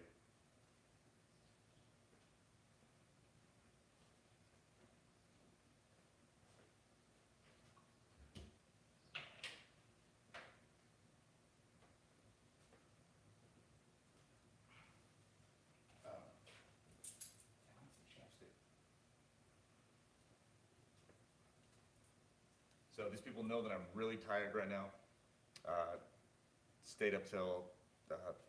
So these people know that I'm really tired right now. Stayed up till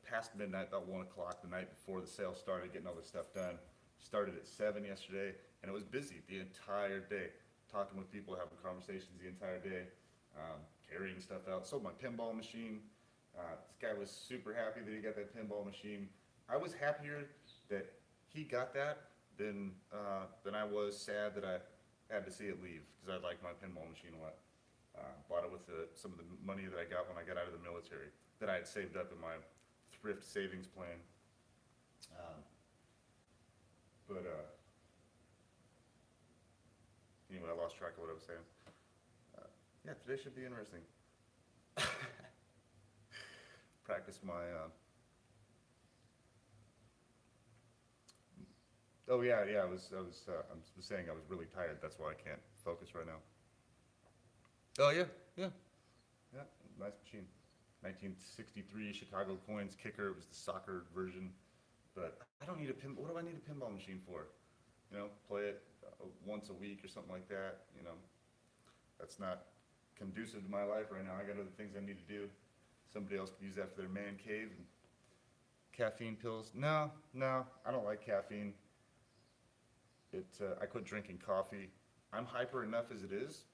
past midnight, about 1 o'clock the night before the sale started, getting all this stuff done. Started at 7 yesterday, and it was busy the entire day. Talking with people, having conversations the entire day, carrying stuff out. Sold my pinball machine. This guy was super happy that he got that pinball machine. I was happier that he got that than I was sad that I had to see it leave, because I liked my pinball machine a lot. Bought it with some of the money that I got when I got out of the military, that I had saved up in my thrift savings plan. Anyway, I lost track of what I was saying. Yeah, today should be interesting. Practice my. Oh yeah. I was saying I was really tired. That's why I can't focus right now. Oh yeah. Nice machine. 1963 Chicago coins kicker. It was the soccer version. But I don't need a pin. What do I need a pinball machine for? You know, play it once a week or something like that. You know, that's not conducive to my life right now. I got other things I need to do. Somebody else could use that for their man cave. And caffeine pills? No, I don't like caffeine. I quit drinking coffee. I'm hyper enough as it is,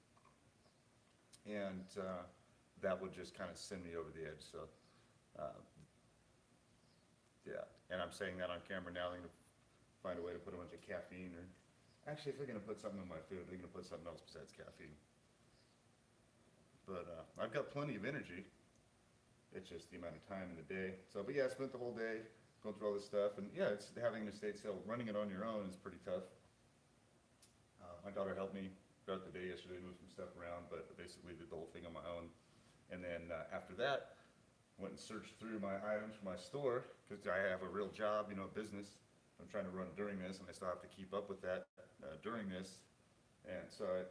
and that would just kind of send me over the edge. So, yeah. And I'm saying that on camera now. They're gonna find a way to put a bunch of caffeine, or actually, if they're gonna put something in my food, they're gonna put something else besides caffeine. But I've got plenty of energy. It's just the amount of time in the day. So, but yeah, I spent the whole day going through all this stuff, and yeah, it's having an estate sale. Running it on your own is pretty tough. My daughter helped me throughout the day yesterday, move some stuff around, but basically did the whole thing on my own. And then after that, went and searched through my items for my store, because I have a real job, you know, business. I'm trying to run during this, and I still have to keep up with that during this. And so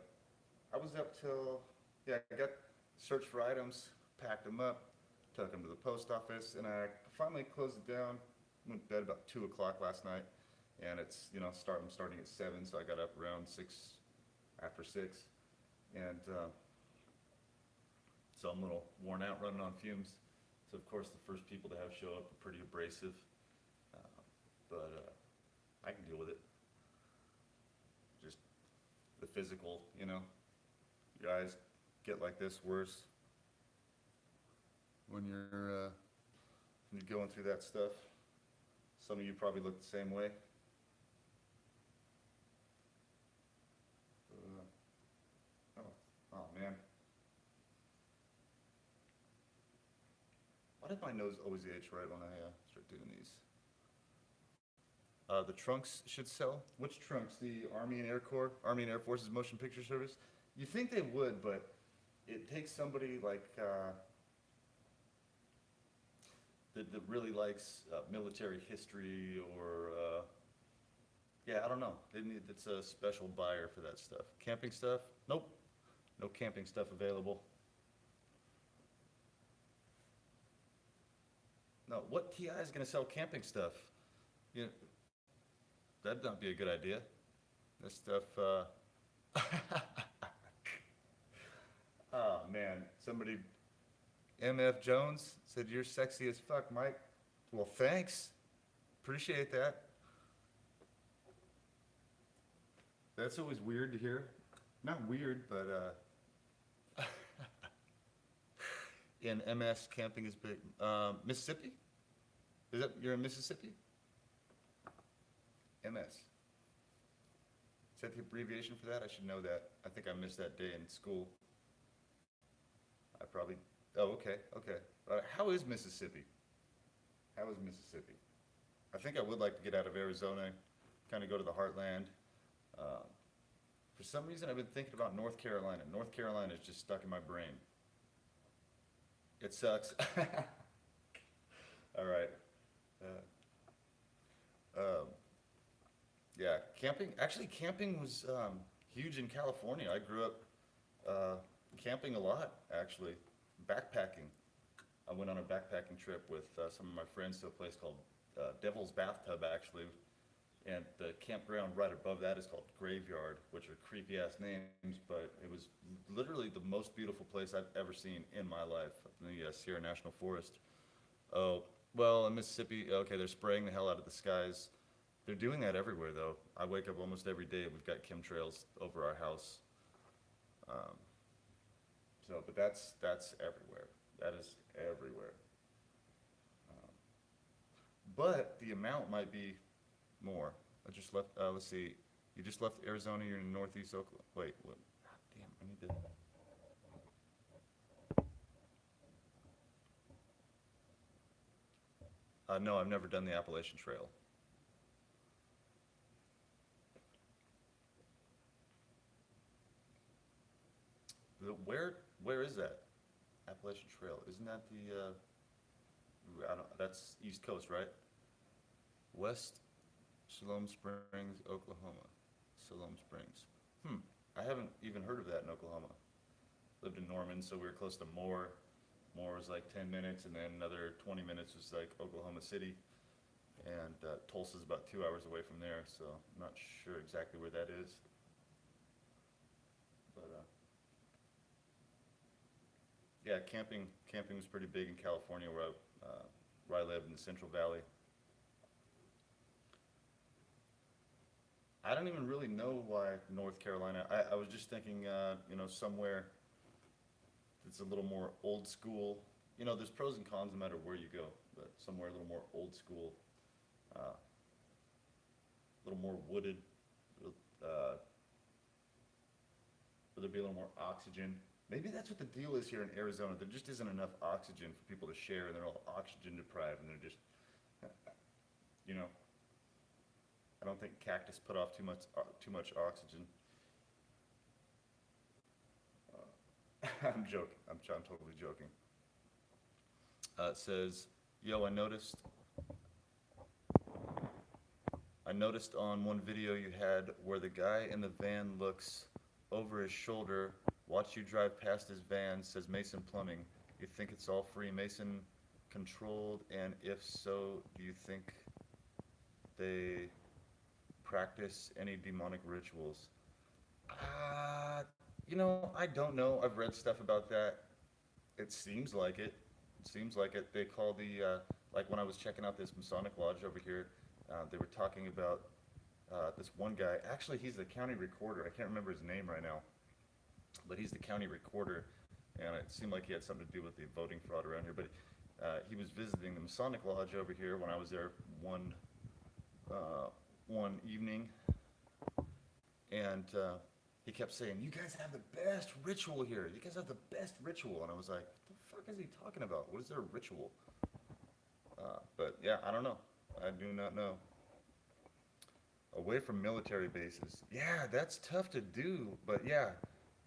I was up till, I got searched for items, packed them up, took them to the post office, and I finally closed it down. Went to bed about 2 o'clock last night, and it's, you know, I'm starting at 7, so I got up around 6, after 6, and so I'm a little worn out running on fumes. So of course the first people to have show up are pretty abrasive, but I can deal with it. Just the physical, you know, your eyes get like this worse. when you're going through that stuff. Some of you probably look the same way. Oh man. Why did my nose always itch right when I start doing these? The trunks should sell. Which trunks? The Army and Air Corps, Army and Air Forces Motion Picture Service? You think they would, but it takes somebody like that really likes military history or yeah, I don't know. It's a special buyer for that stuff. Camping stuff? Nope. No camping stuff available. No, what TI is going to sell camping stuff? You know, that'd not be a good idea. This stuff, oh man, somebody, MF Jones said, "You're sexy as fuck, Mike." Well, thanks. Appreciate that. That's always weird to hear. Not weird, but in MS, camping is big. Mississippi? Is that, you're in Mississippi? MS. Is that the abbreviation for that? I should know that. I think I missed that day in school. I probably, oh, okay. How is Mississippi? How is Mississippi? I think I would like to get out of Arizona, kind of go to the heartland. For some reason, I've been thinking about North Carolina. North Carolina is just stuck in my brain. It sucks. All right. Yeah, camping. Actually, camping was huge in California. I grew up camping a lot, actually. Backpacking. I went on a backpacking trip with some of my friends to a place called Devil's Bathtub, actually. And the campground right above that is called Graveyard, which are creepy ass names, but it was literally the most beautiful place I've ever seen in my life, up in the Sierra National Forest. Oh, well, in Mississippi, okay, they're spraying the hell out of the skies. They're doing that everywhere, though. I wake up almost every day, we've got chemtrails over our house. But that's everywhere. That is everywhere. But the amount might be more. I just left, let's see, you just left Arizona, you're in northeast Oklahoma. Wait, what? God damn, I need to. No, I've never done the Appalachian Trail. Where is that? Appalachian Trail, isn't that the, I don't, that's East Coast, right? West Siloam Springs, Oklahoma. Siloam Springs. I haven't even heard of that in Oklahoma. Lived in Norman, so we were close to Moore. Moore was like 10 minutes, and then another 20 minutes was like Oklahoma City. And Tulsa's about 2 hours away from there, so I'm not sure exactly where that is. But yeah, camping was pretty big in California where I lived in the Central Valley. I don't even really know why North Carolina. I was just thinking, somewhere that's a little more old school. You know, there's pros and cons no matter where you go, but somewhere a little more old school, a little more wooded, where there'd be a little more oxygen. Maybe that's what the deal is here in Arizona. There just isn't enough oxygen for people to share, and they're all oxygen deprived, and they're just, I don't think cactus put off too much oxygen. I'm joking. I'm totally joking. It says, "Yo, I noticed on one video you had where the guy in the van looks over his shoulder. Watch you drive past his van. Says Mason Plumbing. You think it's all Freemason controlled? And if so, do you think they practice any demonic rituals?" I don't know. I've read stuff about that. It seems like it. They call like when I was checking out this Masonic Lodge over here, they were talking about this one guy. Actually, he's the county recorder. I can't remember his name right now, but he's the county recorder. and it seemed like he had something to do with the voting fraud around here, but he was visiting the Masonic Lodge over here when I was there one evening, and he kept saying, "You guys have the best ritual here. You guys have the best ritual." And I was like, "What the fuck is he talking about? What is their ritual?" But yeah, I don't know. I do not know. Away from military bases. Yeah, that's tough to do, but yeah.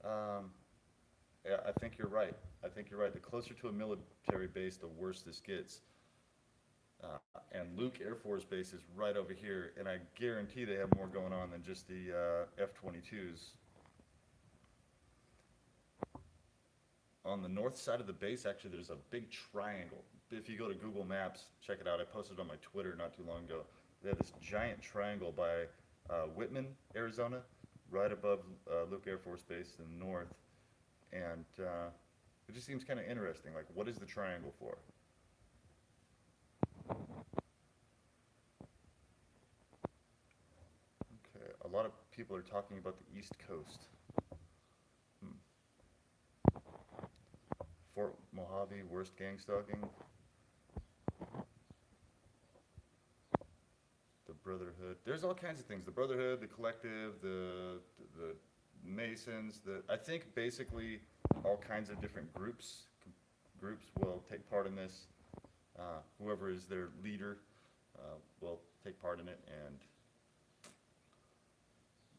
Yeah, I think you're right. I think you're right. The closer to a military base, the worse this gets. And Luke Air Force Base is right over here, and I guarantee they have more going on than just the F-22s. On the north side of the base, actually, there's a big triangle. If you go to Google Maps, check it out. I posted it on my Twitter not too long ago. They have this giant triangle by Whitman, Arizona, right above Luke Air Force Base in the north. And it just seems kind of interesting. Like, what is the triangle for? Okay, a lot of people are talking about the East Coast. Fort Mojave, worst gang stalking. The Brotherhood. There's all kinds of things. The Brotherhood, the Collective, the Masons. I think basically all kinds of different groups will take part in this. Whoever is their leader will take part in it, and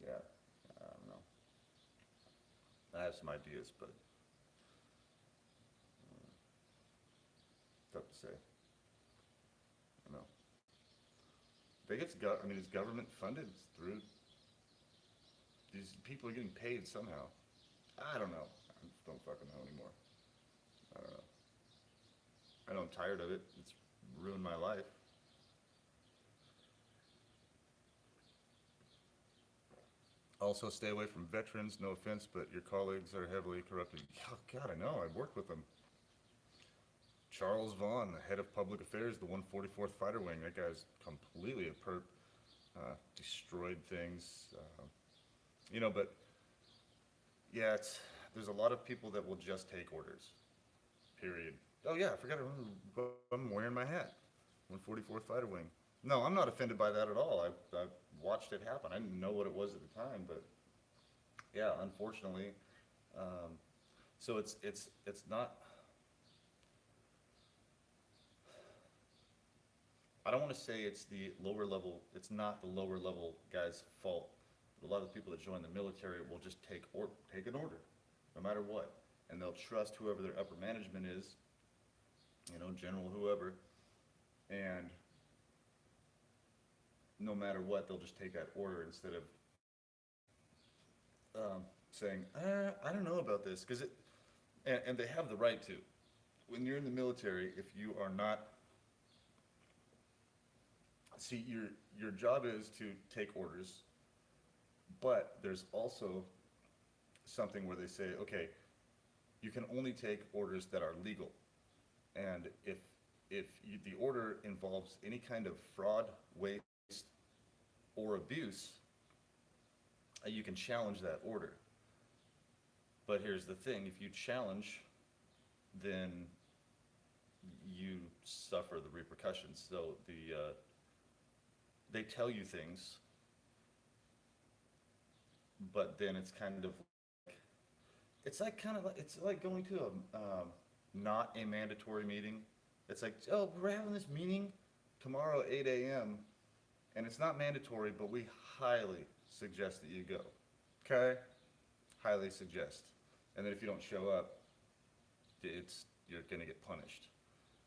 yeah, I don't know. I have some ideas, but tough to say. I don't know. They get, I mean, it's government funded through. These people are getting paid somehow. I don't know. I just don't fucking know anymore. I don't know. I know I'm tired of it. It's ruined my life. Also, stay away from veterans. No offense, but your colleagues are heavily corrupted. Oh, God, I know. I've worked with them. Charles Vaughn, the head of public affairs, the 144th Fighter Wing. That guy's completely a perp. Destroyed things. You know, but yeah, there's a lot of people that will just take orders. Period. Oh yeah, I forgot I'm wearing my hat. 144th Fighter Wing. No, I'm not offended by that at all. I watched it happen. I didn't know what it was at the time, but yeah, unfortunately. So it's not. I don't want to say it's the lower level. It's not the lower level guys' fault. But a lot of the people that join the military will just take an order, no matter what, and they'll trust whoever their upper management is. You know, general, whoever, and no matter what, they'll just take that order instead of saying, I don't know about this, because and they have the right to. When you're in the military, if you are not, see, your job is to take orders, but there's also something where they say, okay, you can only take orders that are legal. And if the order involves any kind of fraud, waste, or abuse, you can challenge that order. But here's the thing, if you challenge, then you suffer the repercussions. So they tell you things, but then it's kind of like, it's like going to a not a mandatory meeting. It's like, oh, we're having this meeting tomorrow at 8 a.m. and it's not mandatory, but we highly suggest that you go. Okay? Highly suggest. And then if you don't show up, you're gonna get punished.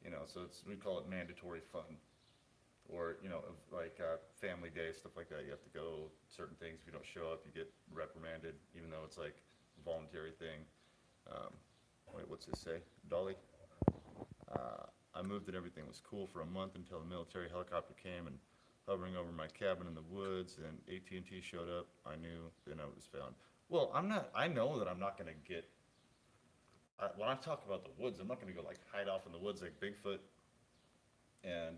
You know, so we call it mandatory fun. Or, you know, like family day, stuff like that. You have to go certain things. If you don't show up, you get reprimanded, even though it's like a voluntary thing. Wait, what's this say? Dolly? I moved and everything was cool for a month until the military helicopter came and hovering over my cabin in the woods, and AT&T showed up. I knew then I was found. Well, I know that I'm not gonna get, when I talk about the woods, I'm not gonna go like hide off in the woods like Bigfoot. And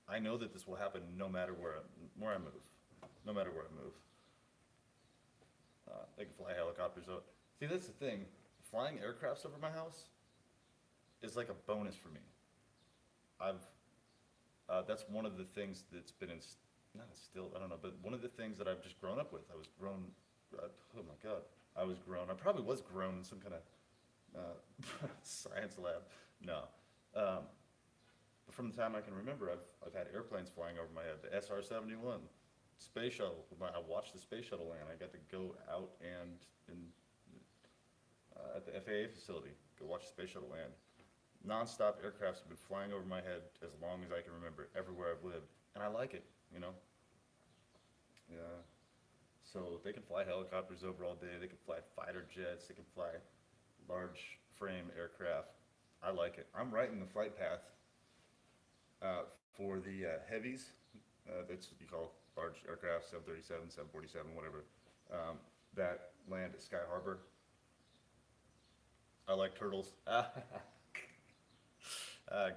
I know that this will happen no matter where I move. No matter where I move. They can fly helicopters out. See, that's the thing. flying aircrafts over my house is like a bonus for me. That's one of the things that's been not instilled, I don't know, but one of the things that I've just grown up with. I was grown, oh my God, I probably was grown in some kind of science lab. No. But from the time I can remember, I've had airplanes flying over my head. The SR-71, space shuttle. I watched the space shuttle land. I got to go out and at the FAA facility, go watch the space shuttle land. Non-stop aircrafts have been flying over my head as long as I can remember, everywhere I've lived, and I like it, you know. Yeah. So they can fly helicopters over all day. They can fly fighter jets. They can fly large frame aircraft. I like it. I'm right in the flight path for the heavies. That's what you call large aircraft, 737, 747, whatever, that land at Sky Harbor. I like turtles.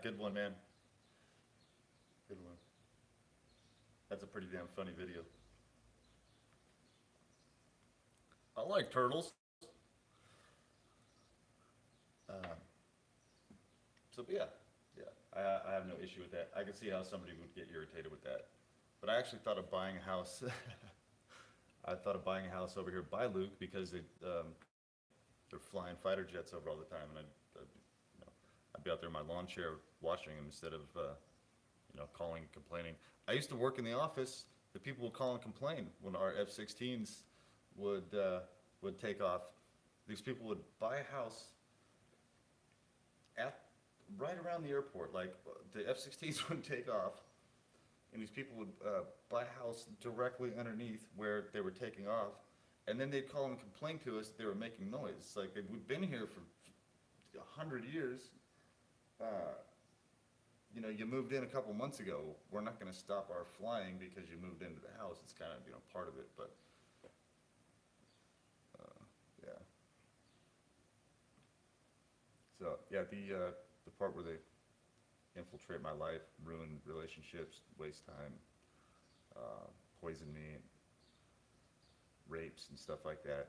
Good one, man. Good one. That's a pretty damn funny video. I like turtles. So yeah, I have no issue with that. I can see how somebody would get irritated with that. But I actually thought of buying a house. I thought of buying a house over here by Luke because they're flying fighter jets over all the time, and I'd be out there in my lawn chair watching them instead of calling and complaining. I used to work in the office. The people would call and complain when our F-16s would take off. These people would buy a house right around the airport. Like the F-16s would take off, and these people would buy a house directly underneath where they were taking off, and then they'd call and complain to us that they were making noise. It's like we've been here for 100 years. You moved in a couple months ago. We're not going to stop our flying because you moved into the house. It's kind of part of it, but yeah. So yeah, the part where they infiltrate my life, ruin relationships, waste time, poison me, rapes and stuff like that.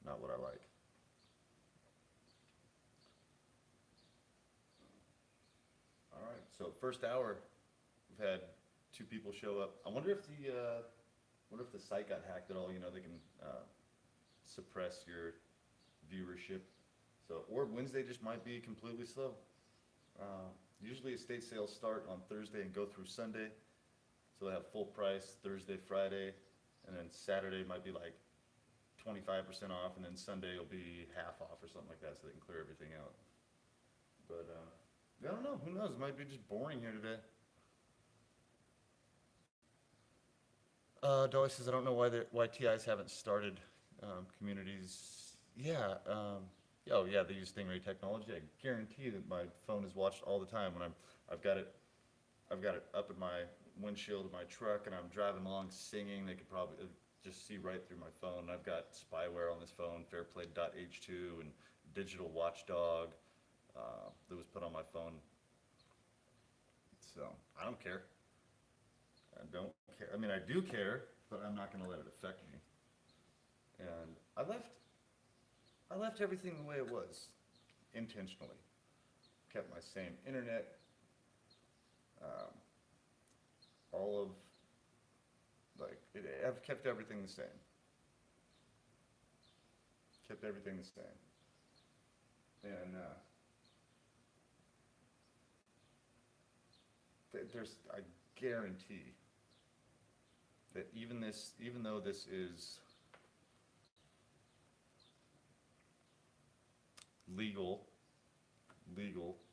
Not what I like. All right, so first hour, we've had 2 people show up. I wonder if the site got hacked at all. They can suppress your viewership. So, or Wednesday just might be completely slow. Usually estate sales start on Thursday and go through Sunday. So they have full price Thursday, Friday, and then Saturday might be like 25% off, and then Sunday will be half off or something like that, so they can clear everything out. But I don't know. Who knows? It might be just boring here today. Dolly says, I don't know why TIs haven't started communities. Yeah. Oh yeah, they use Stingray technology. I guarantee that my phone is watched all the time when I've got it up in my windshield of my truck and I'm driving along singing. They could probably just see right through my phone. I've got spyware on this phone, Fairplay.h2 and Digital Watchdog that was put on my phone. So I don't care. I don't care. I mean, I do care, but I'm not going to let it affect me. And I left everything the way it was, intentionally. Kept my same internet, I've kept everything the same. Kept everything the same. And I guarantee that even though this is legal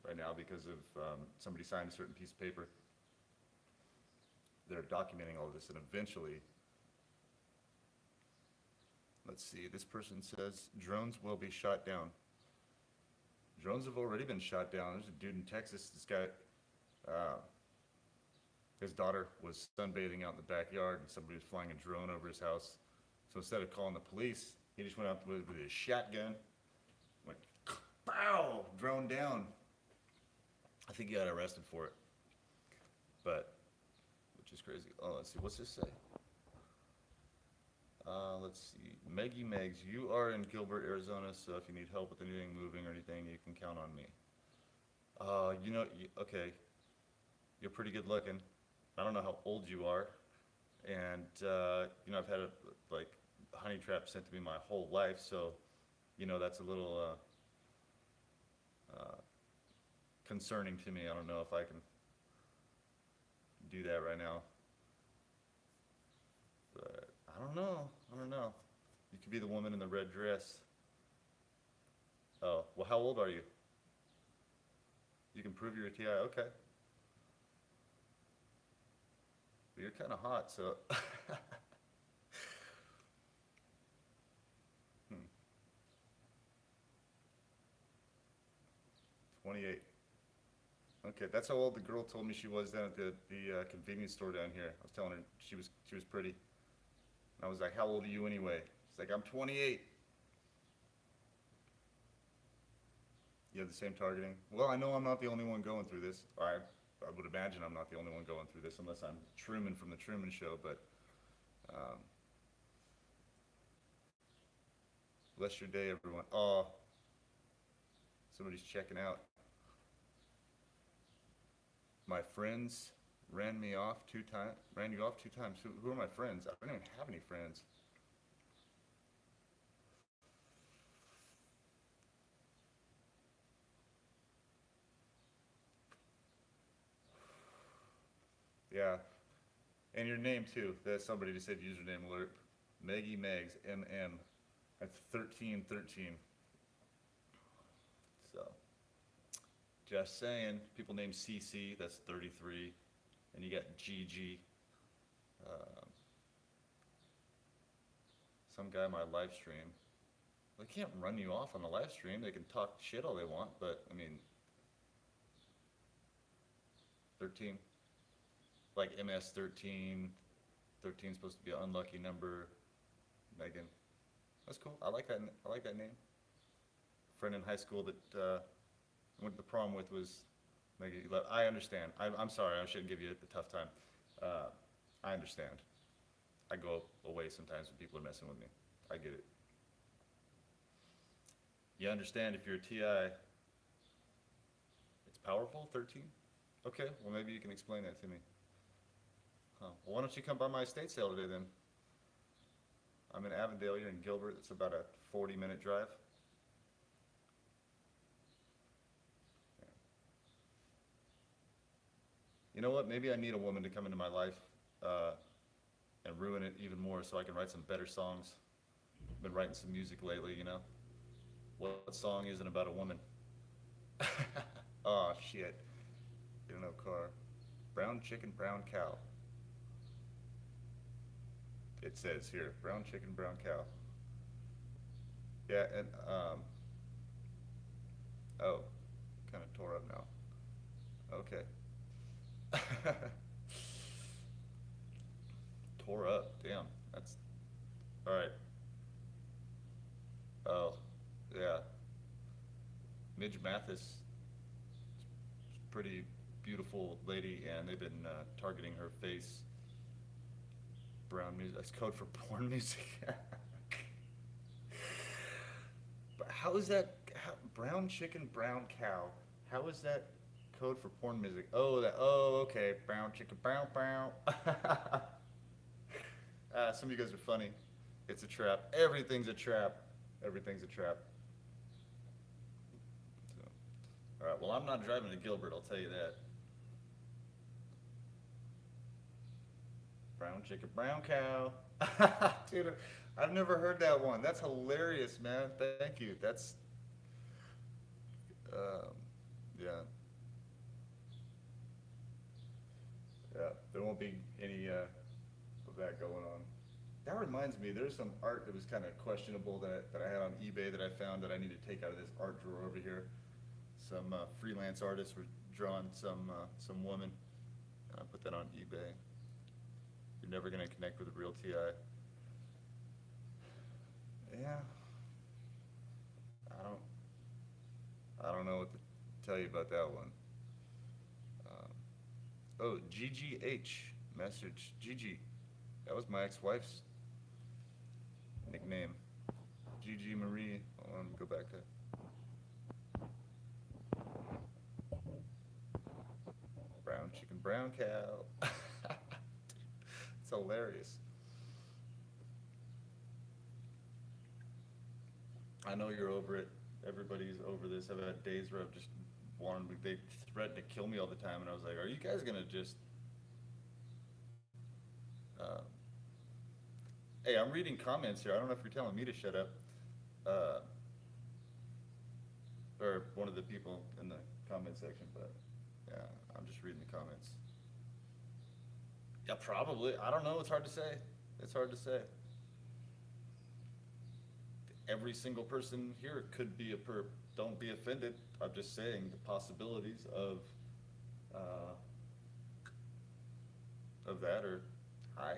right now because of somebody signed a certain piece of paper, they're documenting all of this, and eventually, let's see, this person says drones will be shot down. Drones have already been shot down. There's a dude in Texas, this guy, his daughter was sunbathing out in the backyard and somebody was flying a drone over his house. So instead of calling the police, he just went out with his shotgun, went, pow, drone down. I think he got arrested for it, which is crazy. Oh, let's see, what's this say? Let's see. Meggie Megs, you are in Gilbert, Arizona, so if you need help with anything moving or anything, you can count on me. Okay, you're pretty good looking. I don't know how old you are. And, I've had like honey trap sent to me my whole life, so, that's a little, concerning to me. I don't know if I can do that right now. But I don't know. You could be the woman in the red dress. Oh, well, how old are you? You can prove you're a TI, okay. But you're kind of hot, so. 28. Okay, that's how old the girl told me she was down at the convenience store down here. I was telling her she was pretty. And I was like, how old are you anyway? She's like, I'm 28. You have the same targeting? Well, I know I'm not the only one going through this. I would imagine I'm not the only one going through this unless I'm Truman from the Truman Show, but bless your day, everyone. Oh, somebody's checking out. My friends ran you off 2 times. Who are my friends? I don't even have any friends. Yeah, and your name too. That's somebody just said username alert. Meggie Megs, MM. That's 1313. So, just saying. People named CC, that's 33. And you got GG. Some guy on my live stream. They can't run you off on the live stream. They can talk shit all they want, but I mean, 13. Like MS 13. 13 is supposed to be an unlucky number. Megan. That's cool. I like that name. Friend in high school that I went to the prom with was Megan. I understand. I'm sorry. I shouldn't give you a tough time. I understand. I go away sometimes when people are messing with me. I get it. You understand if you're a TI, it's powerful, 13? Okay, well maybe you can explain that to me. Huh. Well, why don't you come by my estate sale today then? I'm in Avondale, you're in Gilbert, it's about a 40-minute drive. Yeah. You know what, maybe I need a woman to come into my life and ruin it even more so I can write some better songs. I've been writing some music lately, What song isn't about a woman? Oh, shit. Get in no car. Brown chicken, brown cow. It says here, brown chicken, brown cow. Yeah, and, oh, kind of tore up now. Okay. Tore up, damn, that's, all right. Oh, yeah. Midge Mathis, pretty beautiful lady, and they've been targeting her face. Brown music, that's code for porn music. But how is that, brown chicken, brown cow? How is that code for porn music? Oh, okay, brown chicken, brown. Some of you guys are funny. It's a trap. Everything's a trap. Everything's a trap. So, all right, well, I'm not driving to Gilbert, I'll tell you that. Brown chicken, brown cow. Dude, I've never heard that one. That's hilarious, man. Thank you. That's, yeah. Yeah, there won't be any of that going on. That reminds me, there's some art that was kind of questionable that I had on eBay that I found that I need to take out of this art drawer over here. Some freelance artists were drawing some woman. I put that on eBay. You're never gonna connect with a real TI. Yeah. I don't know what to tell you about that one. Oh, GGH message. Gigi. That was my ex-wife's nickname. Gigi Marie. Oh, let me go back to. Brown chicken, brown cow. It's hilarious. I know you're over it. Everybody's over this. I've had days where I've just wanted, they threatened to kill me all the time, and I was like, are you guys gonna just, hey, I'm reading comments here. I don't know if you're telling me to shut up. Or one of the people in the comment section, but yeah, I'm just reading the comments. Yeah, probably. I don't know. It's hard to say. It's hard to say. Every single person here could be a perp. Don't be offended. I'm just saying the possibilities of that are high.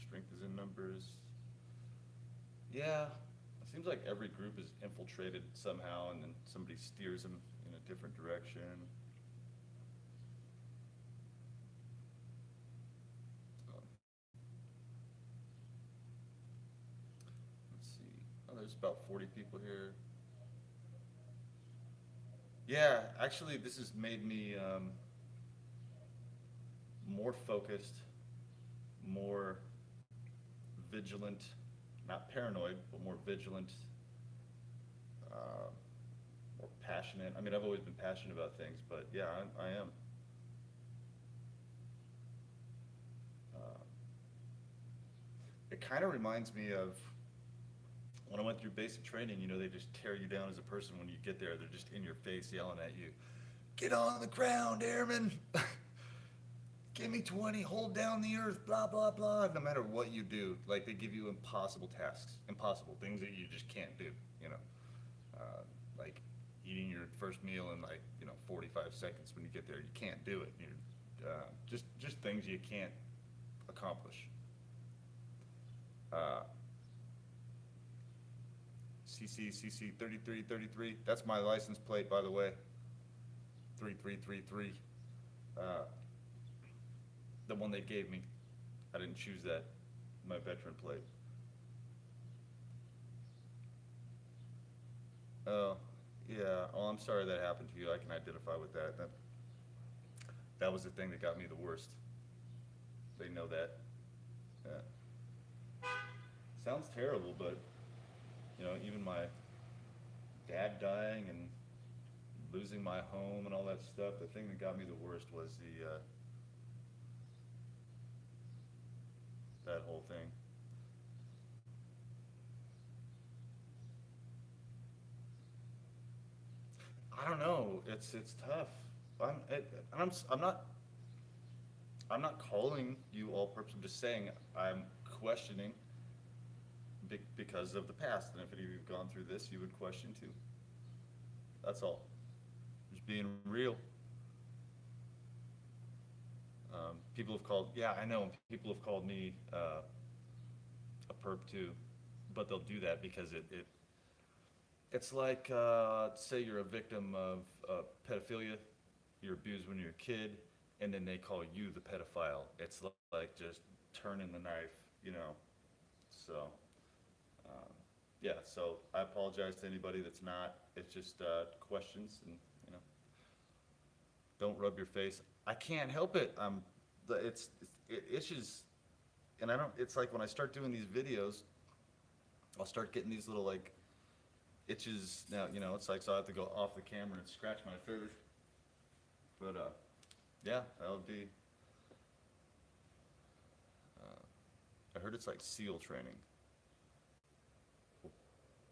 Strength is in numbers. Yeah, it seems like every group is infiltrated somehow, and then somebody steers them in a different direction. Let's see. Oh, there's about 40 people here. Yeah, actually, this has made me more focused, more vigilant, not paranoid, but more vigilant, more passionate. I mean, I've always been passionate about things, but yeah, I am. It kind of reminds me of when I went through basic training. You know, they just tear you down as a person when you get there. They're just in your face yelling at you, "Get on the ground, airman! Give me 20, hold down the earth, blah, blah, blah." No matter what you do, like, they give you impossible tasks, impossible things that you just can't do, you know. Like eating your first meal in, like, 45 seconds when you get there. You can't do it. Just things you can't accomplish. CC 3333, that's my license plate, by the way. 3333. The one they gave me. I didn't choose that, my veteran plate. Oh, yeah. Oh, I'm sorry that happened to you. I can identify with that. That was the thing that got me the worst. They know that. Yeah. Sounds terrible, but, even my dad dying and losing my home and all that stuff, the thing that got me the worst was that whole thing. I don't know. It's tough. I'm not calling you all perps. I'm just saying I'm questioning because of the past. And if any of you've gone through this, you would question too. That's all. Just being real. People have called, yeah, I know, people have called me a perp too, but they'll do that because it's like, say you're a victim of pedophilia, you're abused when you're a kid, and then they call you the pedophile. It's like just turning the knife, so, yeah, so I apologize to anybody that's not. It's just questions, and, don't rub your face. I can't help it. It itches, and it's like when I start doing these videos, I'll start getting these little, like, itches. Now, it's like, so I have to go off the camera and scratch my face. But, yeah, that would be, I heard it's like SEAL training.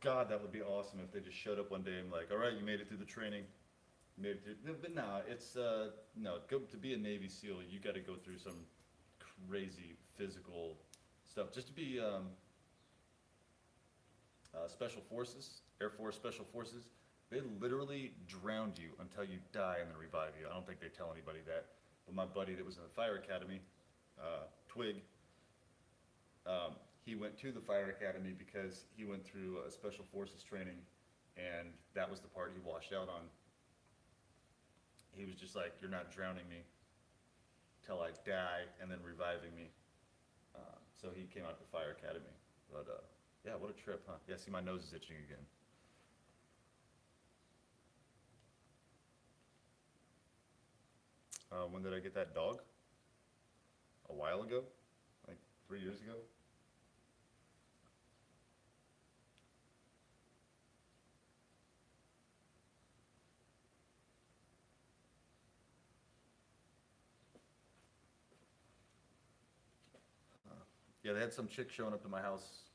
God, that would be awesome if they just showed up one day and like, all right, you made it through the training. But no, it's, no, to be a Navy SEAL, you gotta go through some crazy physical stuff. Just to be, Special Forces, Air Force Special Forces, they literally drowned you until you die and then revive you. I don't think they tell anybody that. But my buddy that was in the fire academy, Twig, he went to the fire academy because he went through a Special Forces training, and that was the part he washed out on. He was just like, you're not drowning me till I die and then reviving me. So he came out of the fire academy. But Yeah, what a trip, huh? Yeah, see, my nose is itching again. When did I get that dog? A while ago, like 3 years ago. Yeah, they had some chick showing up to my house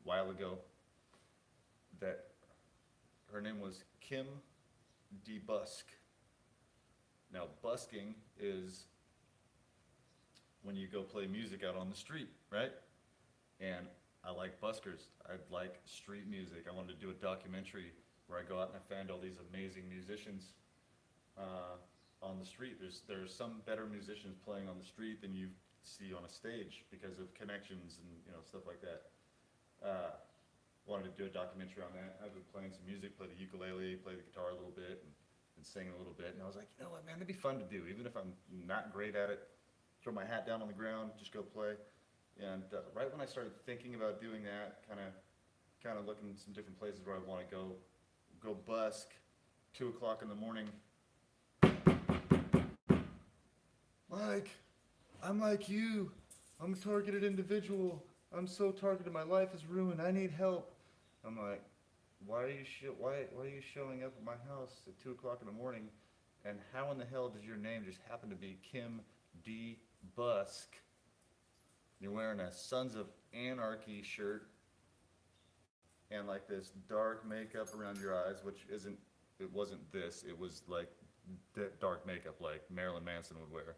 a while ago that her name was Kim D. Busk. Now, busking is when you go play music out on the street, right? And I like buskers. I like street music. I wanted to do a documentary where I go out and I find all these amazing musicians on the street. There's some better musicians playing on the street than you see on a stage because of connections and stuff like that. Wanted to do a documentary on that. I've been playing some music, play the ukulele, play the guitar a little bit, and sing a little bit. And I was like, you know what, man, that'd be fun to do, even if I'm not great at it. Throw my hat down on the ground, just go play. And right when I started thinking about doing that, kind of looking at some different places where I want to go busk, 2 o'clock in the morning. Mike, I'm like you. I'm a targeted individual. I'm so targeted. My life is ruined. I need help. I'm like, why are you showing up at my house at 2 o'clock in the morning? And how in the hell does your name just happen to be Kim D. Busk? You're wearing a Sons of Anarchy shirt and like this dark makeup around your eyes, which it wasn't this. It was like dark makeup like Marilyn Manson would wear.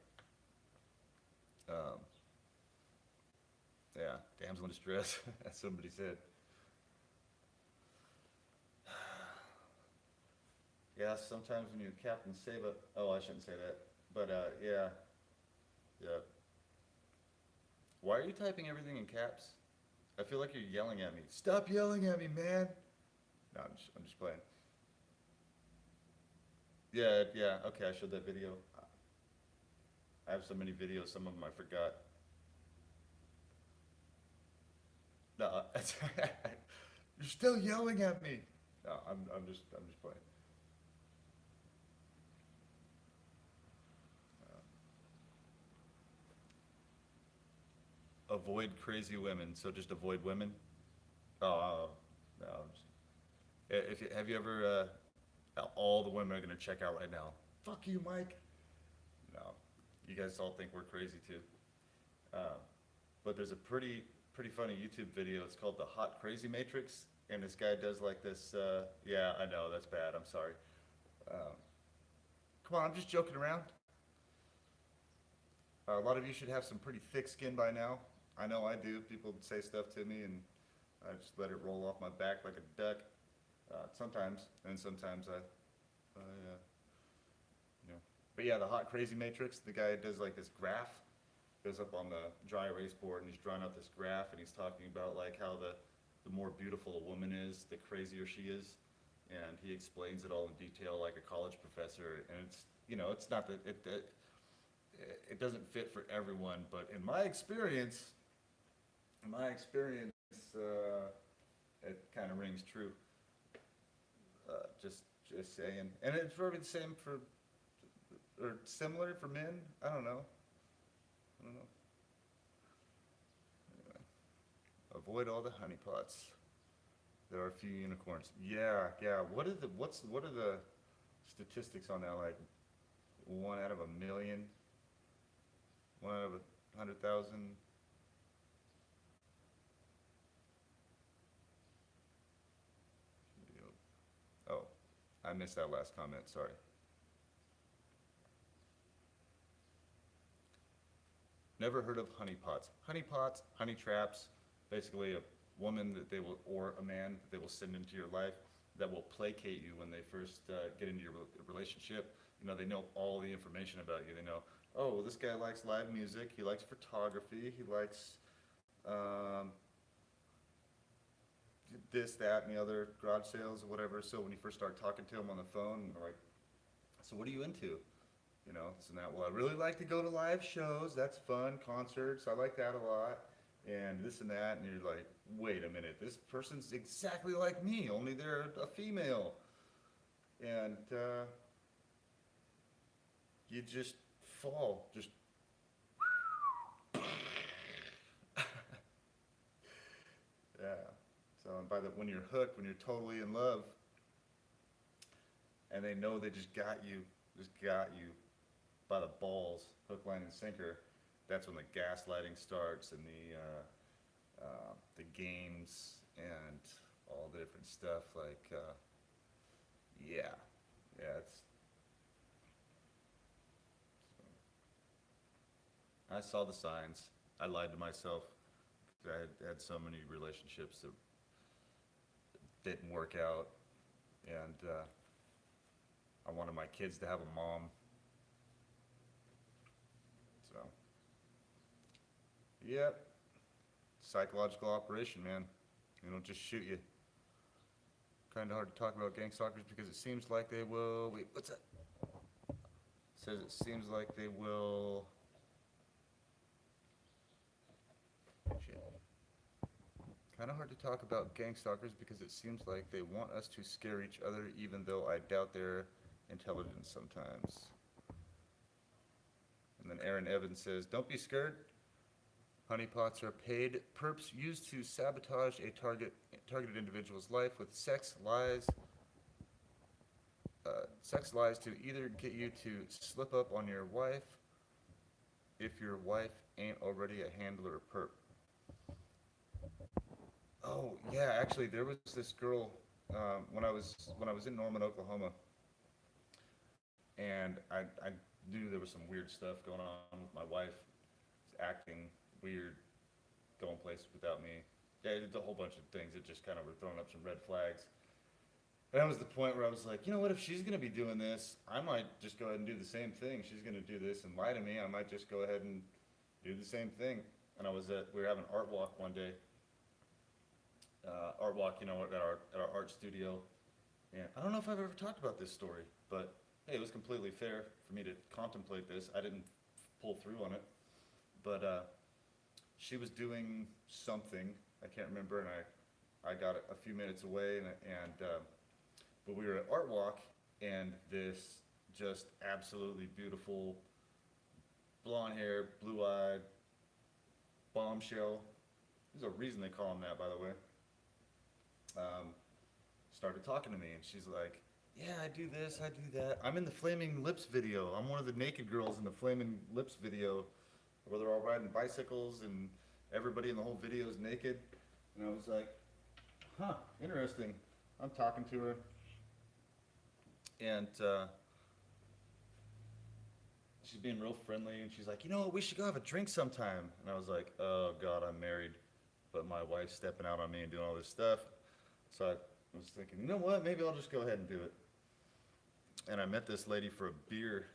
Yeah, damsel in distress, as somebody said. Yeah, sometimes when you Captain Save I shouldn't say that, but yeah. Why are you typing everything in caps? I feel like you're yelling at me. Stop yelling at me, man. No, I'm just playing. Yeah, okay, I showed that video. I have so many videos, some of them I forgot. No, you're still yelling at me. No, I'm just playing. Avoid crazy women, so just avoid women. Oh, no. Have you ever? All the women are gonna check out right now. Fuck you, Mike. No, you guys all think we're crazy too. But there's a pretty funny YouTube video. It's called the Hot Crazy Matrix, and this guy does like this. Yeah, I know that's bad. I'm sorry. Come on, I'm just joking around. A lot of you should have some pretty thick skin by now. I know I do. People say stuff to me, and I just let it roll off my back like a duck. Sometimes, and sometimes I But yeah, the Hot Crazy Matrix. The guy does like this graph. Goes up on the dry erase board, and he's drawing out this graph, and he's talking about like how the more beautiful a woman is, the crazier she is, and he explains it all in detail like a college professor. And it's not that it doesn't fit for everyone, but in my experience, it kind of rings true. Just saying, and it's probably the same or similar for men. I don't know. Anyway. Avoid all the honeypots. There are a few unicorns. Yeah. What are the statistics on that? Like 1 out of a million, 1 out of 100,000. Oh, I missed that last comment. Sorry. Never heard of honeypots. Honeypots, honey traps, basically a woman that or a man that they will send into your life that will placate you when they first get into your relationship. They know all the information about you. They know, oh, well, this guy likes live music, he likes photography, he likes this, that, and the other, garage sales or whatever. So when you first start talking to him on the phone, they're like, so what are you into? This and that. Well, I really like to go to live shows. That's fun. Concerts. I like that a lot. and this and that, and you're like, wait a minute, this person's exactly like me, only they're a female. And you just fall, just yeah. So when you're hooked, when you're totally in love, and they know they just got you by the balls, hook, line, and sinker. That's when the gaslighting starts and the games and all the different stuff. Like, yeah, it's. I saw the signs. I lied to myself. I had so many relationships that didn't work out, and I wanted my kids to have a mom. So, yep, psychological operation, man. They don't just shoot you. Kind of hard to talk about gang stalkers because it seems like they will. Wait, what's that? It says it seems like they will. Shit. Kind of hard to talk about gang stalkers because it seems like they want us to scare each other, even though I doubt their intelligence sometimes. And then Aaron Evans says, "Don't be scared. Honeypots are paid perps used to sabotage a targeted individual's life with sex lies. Sex lies to either get you to slip up on your wife if your wife ain't already a handler perp." Oh yeah, actually there was this girl when I was in Norman, Oklahoma, and I knew there was some weird stuff going on with my wife, acting weird, going places without me. Yeah, it's a whole bunch of things that just kind of were throwing up some red flags. And that was the point where I was like, you know what, if she's gonna be doing this, I might just go ahead and do the same thing. She's gonna do this and lie to me, I might just go ahead and do the same thing. And we were having art walk one day. Art walk, at our art studio. And I don't know if I've ever talked about this story, but hey, it was completely fair for me to contemplate this. I didn't pull through on it, but she was doing something, I can't remember, and I got a few minutes away, but we were at art walk, and this just absolutely beautiful, blonde hair, blue eyed, bombshell. There's a reason they call him that, by the way. Started talking to me, and she's like, "Yeah, I do this, I do that. I'm in the Flaming Lips video. I'm one of the naked girls in the Flaming Lips video, where they're all riding bicycles and everybody in the whole video is naked." And I was like, "Huh, interesting." I'm talking to her, and she's being real friendly, and she's like, "We should go have a drink sometime." And I was like, "Oh God, I'm married, but my wife's stepping out on me and doing all this stuff." So I was thinking, you know what, maybe I'll just go ahead and do it. And I met this lady for a beer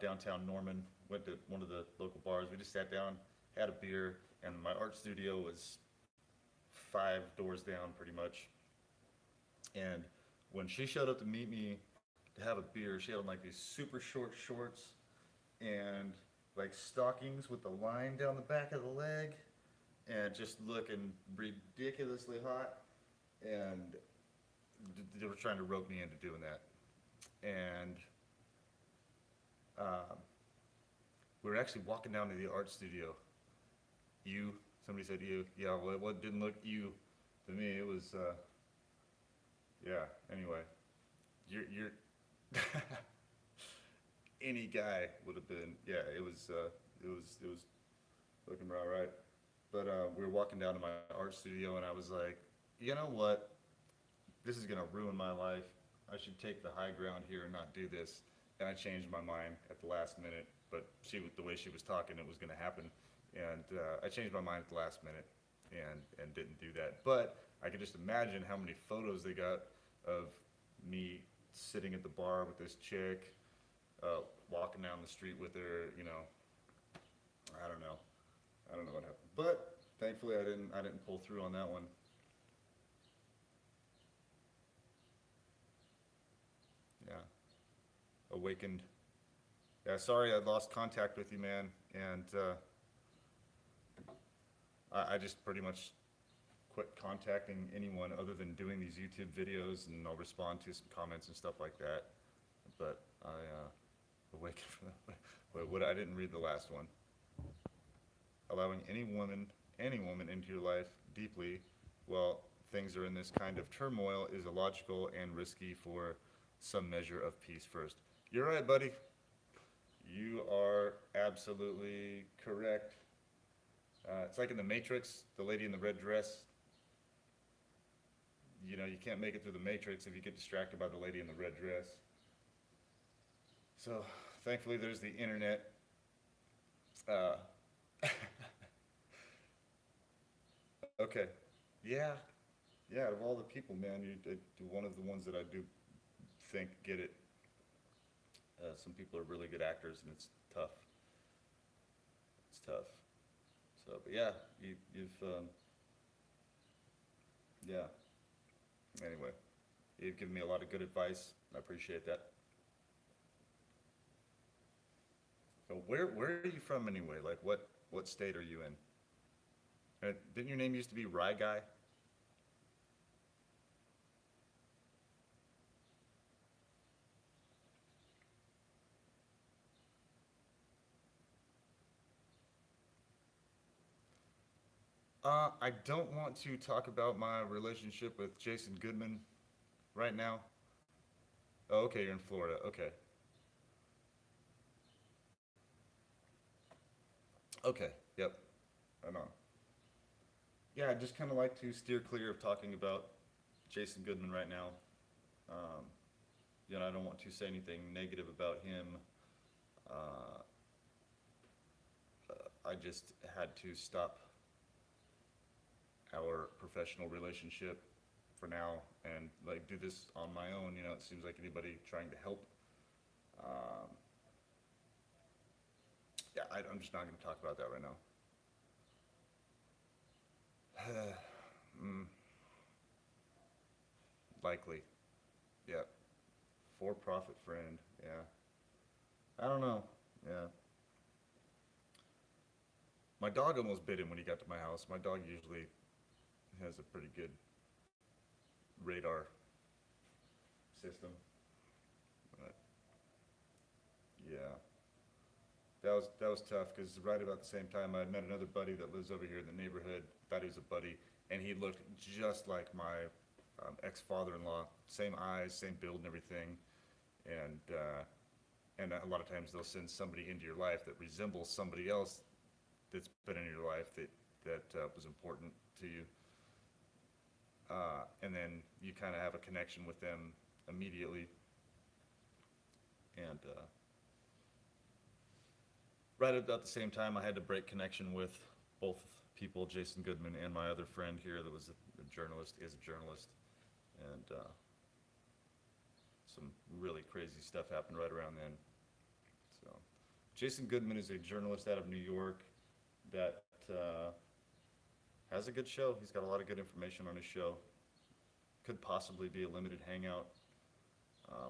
downtown Norman, went to one of the local bars. We just sat down, had a beer, and my art studio was 5 doors down pretty much. And when she showed up to meet me to have a beer, she had on like these super short shorts and like stockings with the line down the back of the leg, and just looking ridiculously hot. And they were trying to rope me into doing that. And we were actually walking down to the art studio. Somebody said you. Yeah, well, it didn't look you to me. It was, yeah, anyway. You're any guy would have been, yeah, it was looking all right. But we were walking down to my art studio, and I was like, you know what? This is gonna ruin my life. I should take the high ground here and not do this. And I changed my mind at the last minute, but the way she was talking, it was gonna happen. And I changed my mind at the last minute and didn't do that. But I could just imagine how many photos they got of me sitting at the bar with this chick, walking down the street with her, I don't know what happened. But thankfully I didn't pull through on that one. Yeah. Awakened. Yeah, sorry I lost contact with you, man. And I just pretty much quit contacting anyone other than doing these YouTube videos, and I'll respond to some comments and stuff like that. But awaken from that. Wait, what? I didn't read the last one. Allowing any woman into your life deeply while things are in this kind of turmoil is illogical and risky for some measure of peace first. You're right, buddy. You are absolutely correct. It's like in the Matrix, the lady in the red dress. You know, you can't make it through the Matrix if you get distracted by the lady in the red dress. So, thankfully, there's the internet. Okay. Yeah. Yeah, out of all the people, man, you're one of the ones that I do think get it. Some people are really good actors, and it's tough. It's tough. So, but yeah, yeah. Anyway, you've given me a lot of good advice. I appreciate that. So where are you from anyway? Like what state are you in? Didn't your name used to be Rye Guy? I don't want to talk about my relationship with Jason Goodman right now. Oh, okay, you're in Florida. Okay. Okay, yep. I know. Yeah, I just kind of like to steer clear of talking about Jason Goodman right now. Um, you know, I don't want to say anything negative about him. Uh, I just had to stop our professional relationship for now and like do this on my own. You know, it seems like anybody trying to help. Yeah, I'm just not going to talk about that right now. Likely. Yeah. For-profit friend. Yeah. I don't know. Yeah. My dog almost bit him when he got to my house. My dog usually has a pretty good radar system. But yeah. That was tough because right about the same time I had met another buddy that lives over here in the neighborhood. Thought he was a buddy, and he looked just like my ex-father-in-law. Same eyes, same build, and everything. And a lot of times they'll send somebody into your life that resembles somebody else that's been in your life that was important to you. And then you kind of have a connection with them immediately. And right about the same time, I had to break connection with both people, Jason Goodman and my other friend here that was a journalist, is a journalist. And some really crazy stuff happened right around then. So, Jason Goodman is a journalist out of New York that has a good show. He's got a lot of good information on his show. Could possibly be a limited hangout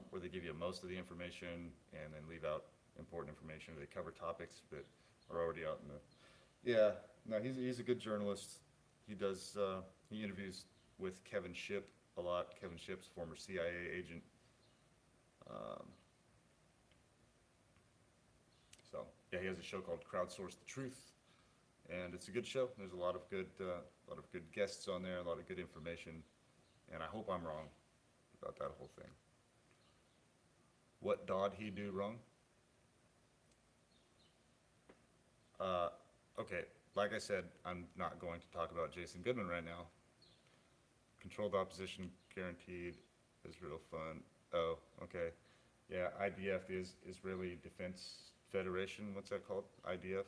where they give you most of the information and then leave out important information. They cover topics that are already out in the. Yeah, no, he's a good journalist. He does he interviews with Kevin Shipp a lot. Kevin Shipp's former CIA agent. So yeah, he has a show called Crowdsource the Truth, and it's a good show. There's a lot of good guests on there, a lot of good information, and I hope I'm wrong about that whole thing. What did he do wrong? Okay, like I said, I'm not going to talk about Jason Goodman right now. Controlled opposition guaranteed is real fun. Oh, okay. Yeah, IDF is Israeli Defense Federation. What's that called? IDF?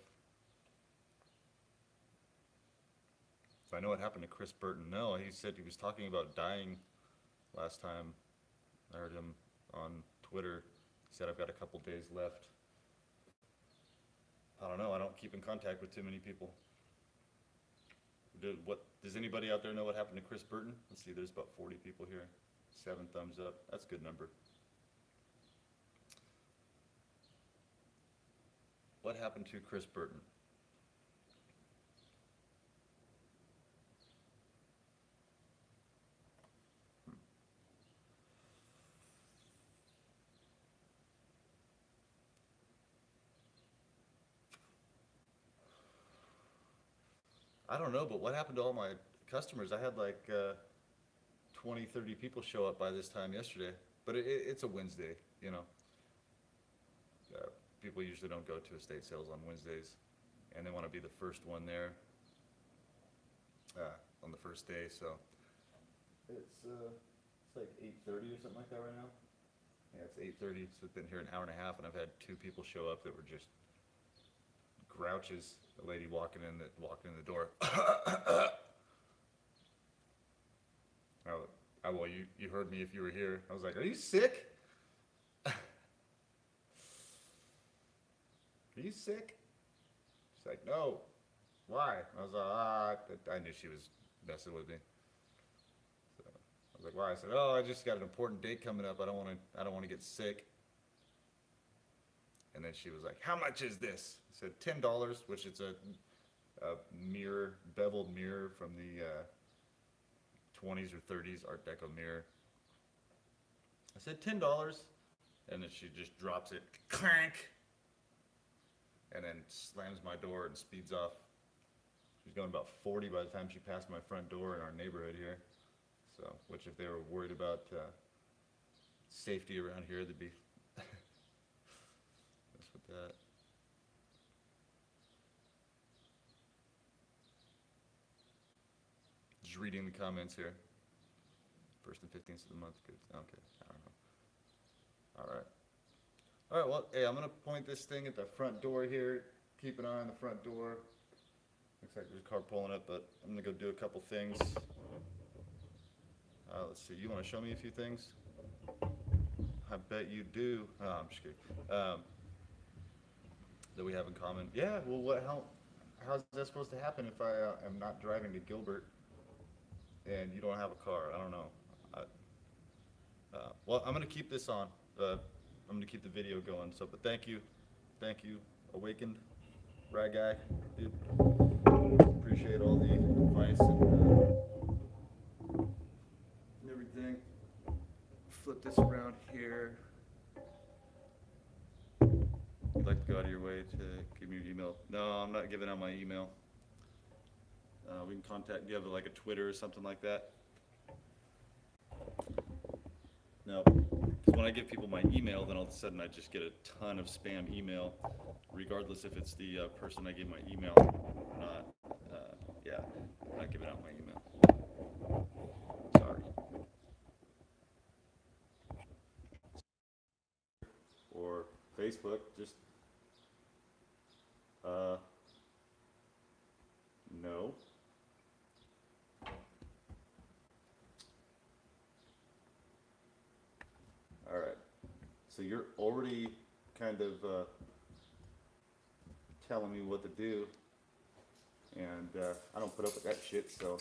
So I know what happened to Chris Burton. No, he said he was talking about dying last time. I heard him on Twitter. He said, I've got a couple days left. I don't know. I don't keep in contact with too many people. Does anybody out there know what happened to Chris Burton? Let's see, there's about 40 people here. 7 thumbs up. That's a good number. What happened to Chris Burton? I don't know, but what happened to all my customers? I had like 20, 30 people show up by this time yesterday. But it's a Wednesday, you know. People usually don't go to estate sales on Wednesdays, and they want to be the first one there on the first day. So it's like 8:30 or something like that right now. Yeah, it's 8:30. So I've been here an hour and a half, and I've had 2 people show up that were just grouches. A lady walking in the door. Well, you heard me if you were here. I was like, "Are you sick? Are you sick?" She's like, "No. Why?" I was like, I knew she was messing with me. So I was like, "Why?" I said, "Oh, I just got an important date coming up. I don't want to get sick." And then she was like, "How much is this?" I said, $10, which is a mirror, beveled mirror from the 20s or 30s Art Deco mirror. I said, $10. And then she just drops it, clank, and then slams my door and speeds off. She's going about 40 by the time she passed my front door in our neighborhood here. So, which if they were worried about safety around here, they'd be mess with that. Just reading the comments here. 1st and 15th of the month. Good. Okay. I don't know. All right. All right. Well, hey, I'm gonna point this thing at the front door here. Keep an eye on the front door. Looks like there's a car pulling up, but I'm gonna go do a couple things. Let's see. You want to show me a few things? I bet you do. Oh, I'm just kidding. That we have in common. Yeah. Well, how's that supposed to happen if I am not driving to Gilbert and you don't have a car? I don't know. Well, I'm gonna keep this on. I'm gonna keep the video going. So, but thank you, Awakened Rag Guy, dude. Appreciate all the advice and everything. Flip this around here. You'd like to go out of your way to give me your email? No, I'm not giving out my email. We can contact. Do you have like a Twitter or something like that? No, because when I give people my email, then all of a sudden I just get a ton of spam email, regardless if it's the person I gave my email or not. Yeah, I'm not giving out my email. Sorry. Or Facebook, just no. All right. So you're already kind of telling me what to do, and I don't put up with that shit, so.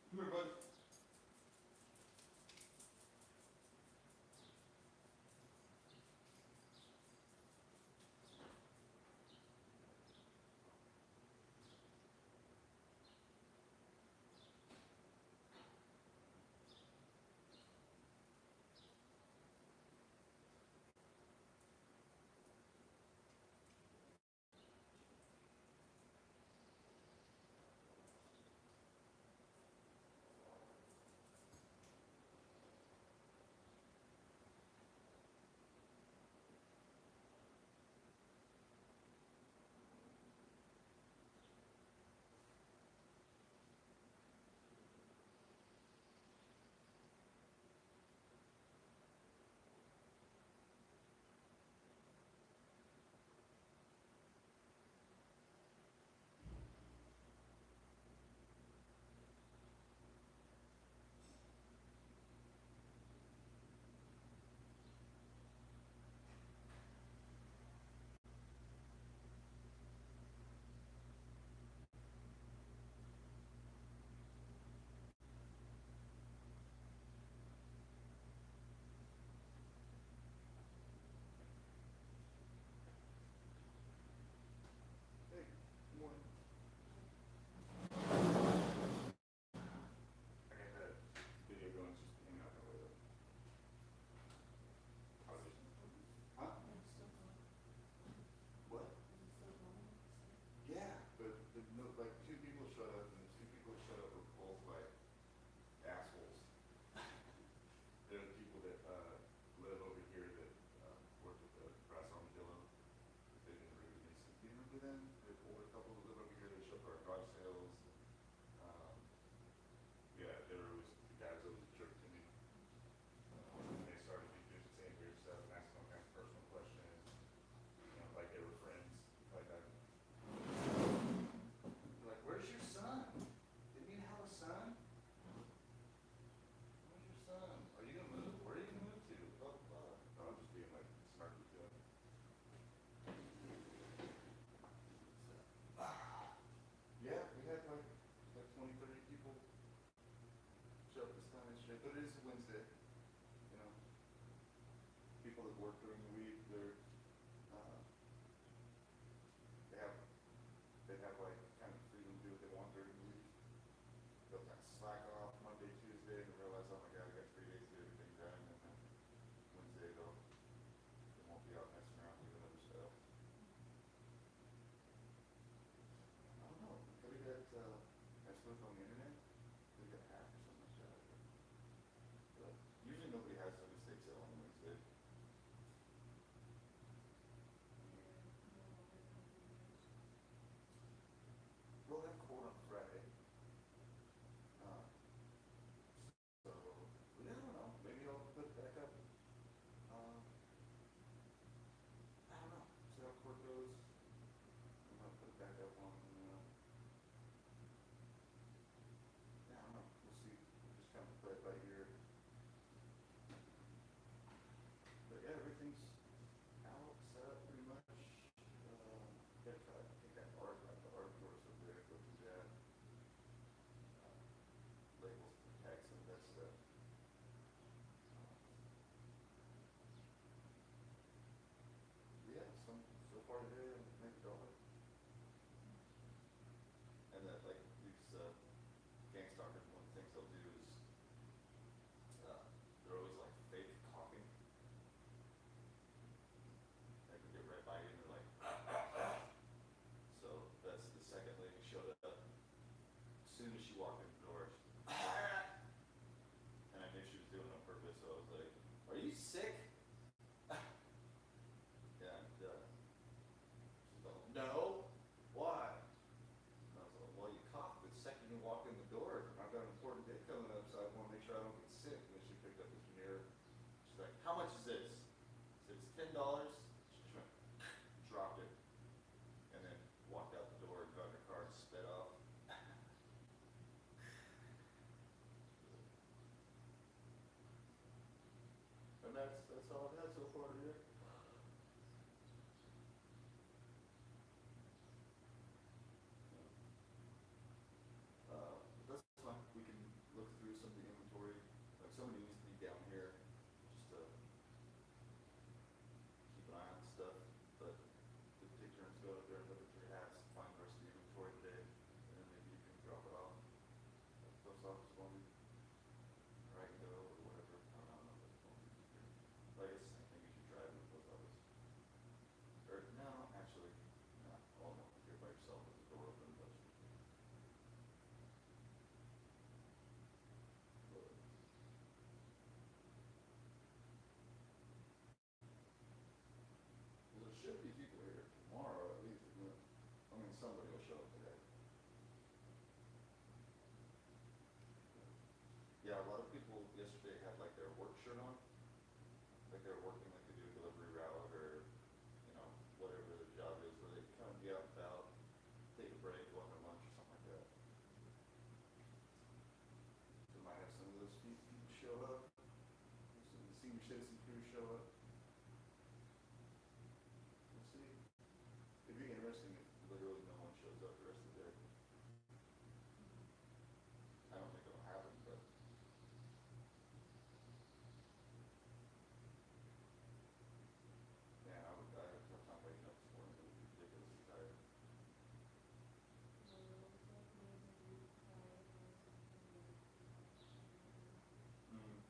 Come here, bud. locally then. They've ordered a couple that live over here. They show up at our garage sales. Um, yeah, they were always, the guys always a jerk to me. When they started doing the same weird stuff and asking all kinds of personal questions, you know, like they were friends. Like I, like, where's your son? Didn't you have a son? Where's your son? Are you gonna move? Where are you gonna move to? Blah, blah, blah. No, I'm just being like snarky to him. Yeah, we had like 20, 30 people show up this time yesterday, but it is a Wednesday, you know. People that work during the week, uh, they have, they have like kind of freedom to do what they want during the week. They'll kind of slack off Monday, Tuesday, and realize, oh my God, I got 3 days to get everything done, and then Wednesday they won't be out messing around doing other stuff. I don't know, maybe that, I suppose on the internet, they got hacked or something like that. But usually nobody has an estate sale on Wednesday. We'll have court on Friday. Uh, so, yeah, I don't know, maybe I'll put it back up. I don't know, see how court goes. I might put it back up on, yeah, I don't know, we'll see. Just kind of play it by ear. But yeah, everything's out, set up pretty much. I think that art, like the art course over there, go through that. Labels, tags, some of that stuff. Yeah, so far today, I made $1. And that, like, these, gang stalkers, one of the things they'll do is, they're always like fake coughing. They can get right by you and they're like, so that's the second lady showed up. As soon as she walked in the door, and I knew she was doing it on purpose, so I was like, are you sick? And, she's like, no, why? And I was like, well, you coughed the second you walked in the door. I've got an important day coming up, so I want to make sure I don't get sick. And then she picked up this mirror. She's like, how much is this? I said, it's $10. She just went, dropped it, and then walked out the door and got in her car and sped off. And that's all I've had so far today. That's fine. We can look through some of the inventory. Like somebody needs to be down here just to keep an eye on stuff. But we take turns to go up there and look at your hats, find the rest of the inventory today, and then maybe you can drop it off at the post office for me, or I can go or whatever. I don't know. But I guess the same thing as you drive to the post office. Or no, actually, no. Oh no, if you're by yourself with the door open, but. Well, there should be people here tomorrow at least, isn't it? I mean, somebody will show up today. Yeah, a lot of people yesterday had like their work shirt on, like they were working like they do a delivery route or, you know, whatever their job is, where they kind of be out and about, take a break, go on their lunch or something like that. So might have some of those people show up, some of the senior citizen crew show up. We'll see. It'd be interesting if literally no one shows up the rest of the day. I don't think it'll happen, but. Yeah, I had a tough time waking up this morning. It was ridiculously tired. Mm.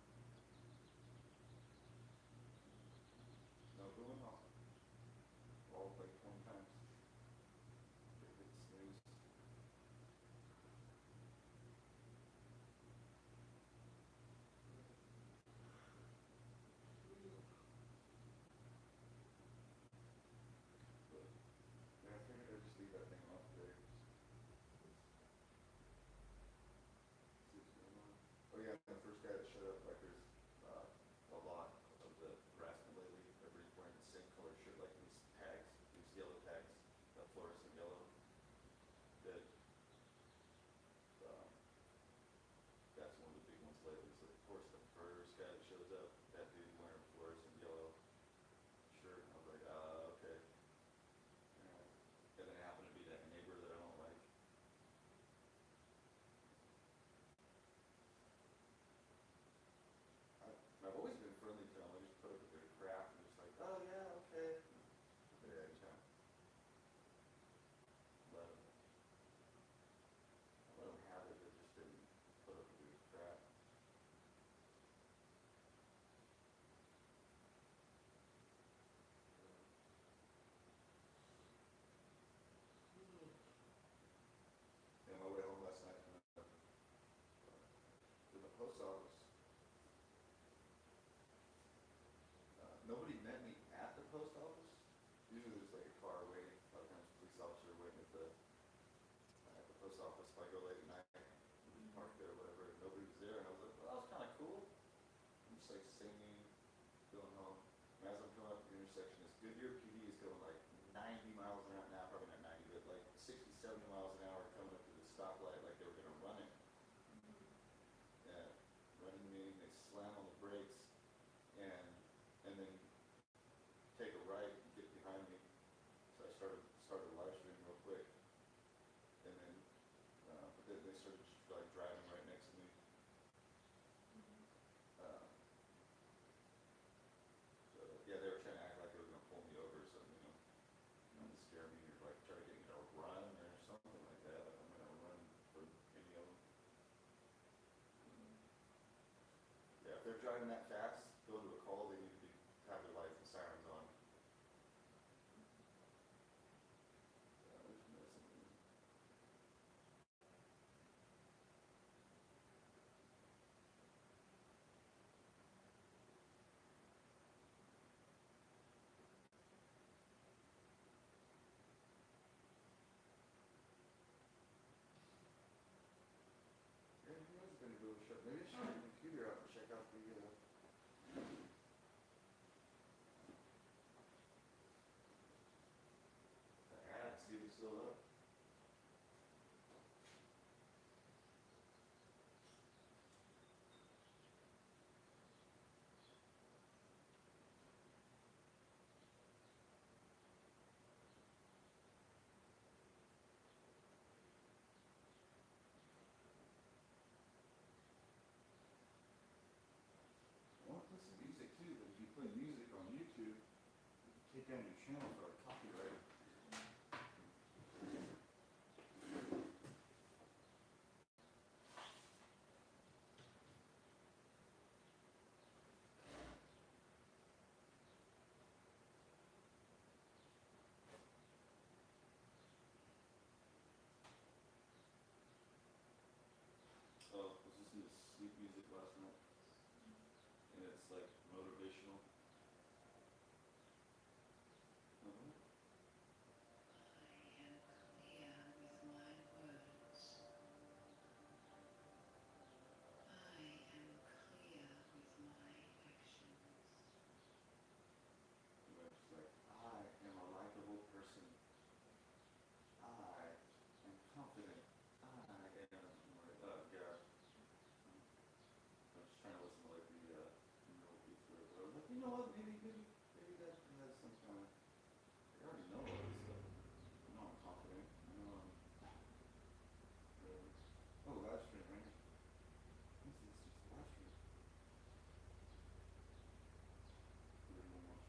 slam on the brakes and then take a right and get behind me. So I started live streaming real quick, and then but then they started just like driving right next to me. Uh, so yeah, they were trying to act like they were gonna pull me over or something, to scare me or like try to get me to run or something like that. I'm gonna run from any of them. Yeah, if they're driving that fast, go to a call. They need to have their lights and sirens on. There's messing with me. Yeah, he hasn't been able to shut. Maybe I should get the computer out and check out the ads, see if it's still up. Well, listen to music too, but if you play music on YouTube, you can take down your channel for like copyright. Oh, I was listening to sleep music last night, and it's like motivational. Uh-huh. I am clear with my words. I am clear with my actions. And it's like, I am a likable person. I am confident. I am, oh God. I was just trying to listen to like the middle piece where I was like, you know what, maybe that has some kind of, I already know all this stuff. I know I'm confident. I know I'm, live stream, right? This is just live stream. Everyone watch.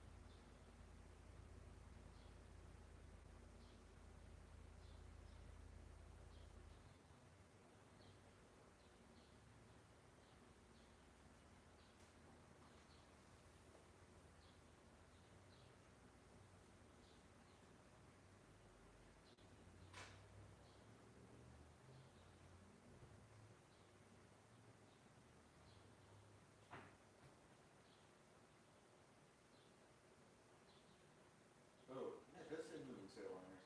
Oh, yeah, it does say moving sale on here.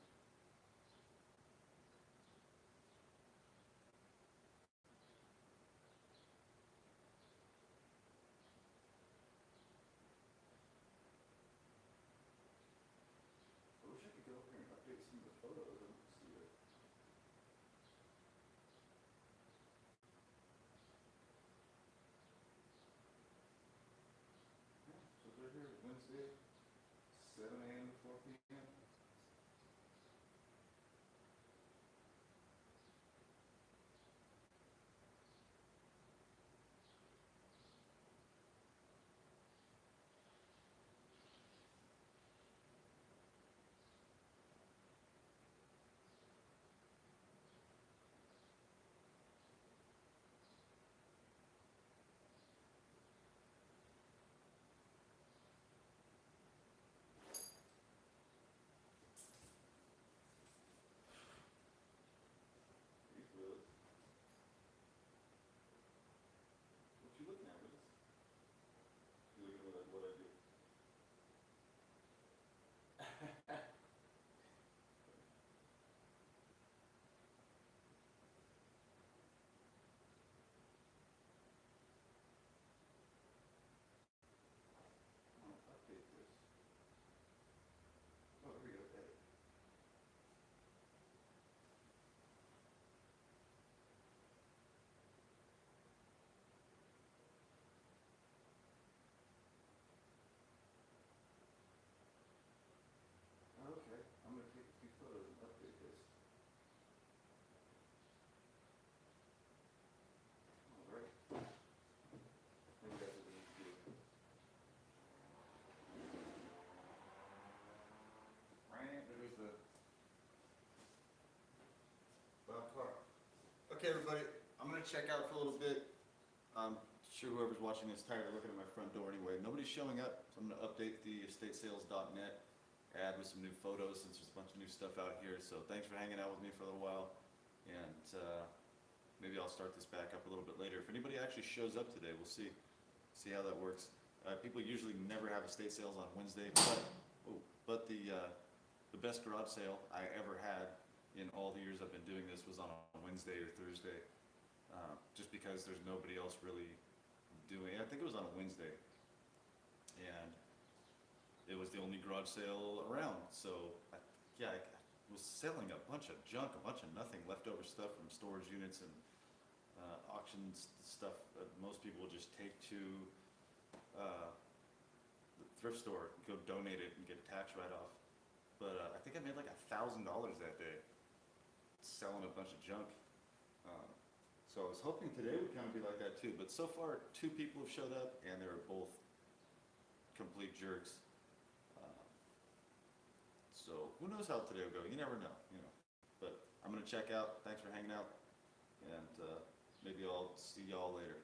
I wish I could go over here and update some of the photos. I don't see it. Yeah, so they're here Wednesday, 7 a.m. to 4 p.m. Okay, everybody, I'm gonna check out for a little bit. I'm sure whoever's watching is tired of looking at my front door anyway. Nobody's showing up, so I'm gonna update the estatesales.net, add with some new photos since there's a bunch of new stuff out here. So thanks for hanging out with me for a little while, and maybe I'll start this back up a little bit later. If anybody actually shows up today, we'll see how that works. People usually never have estate sales on Wednesday, but the best garage sale I ever had in all the years I've been doing this was on a Wednesday or Thursday, just because there's nobody else really doing. I think it was on a Wednesday, and it was the only garage sale around. So I was selling a bunch of junk, a bunch of nothing, leftover stuff from storage units and auctions stuff that most people just take to the thrift store, go donate it and get a tax write-off. But I think I made like $1,000 that day selling a bunch of junk. So I was hoping today would kind of be like that too. But so far, 2 people have showed up, and they were both complete jerks. So who knows how today will go? You never know, you know. But I'm gonna check out. Thanks for hanging out, and maybe I'll see y'all later.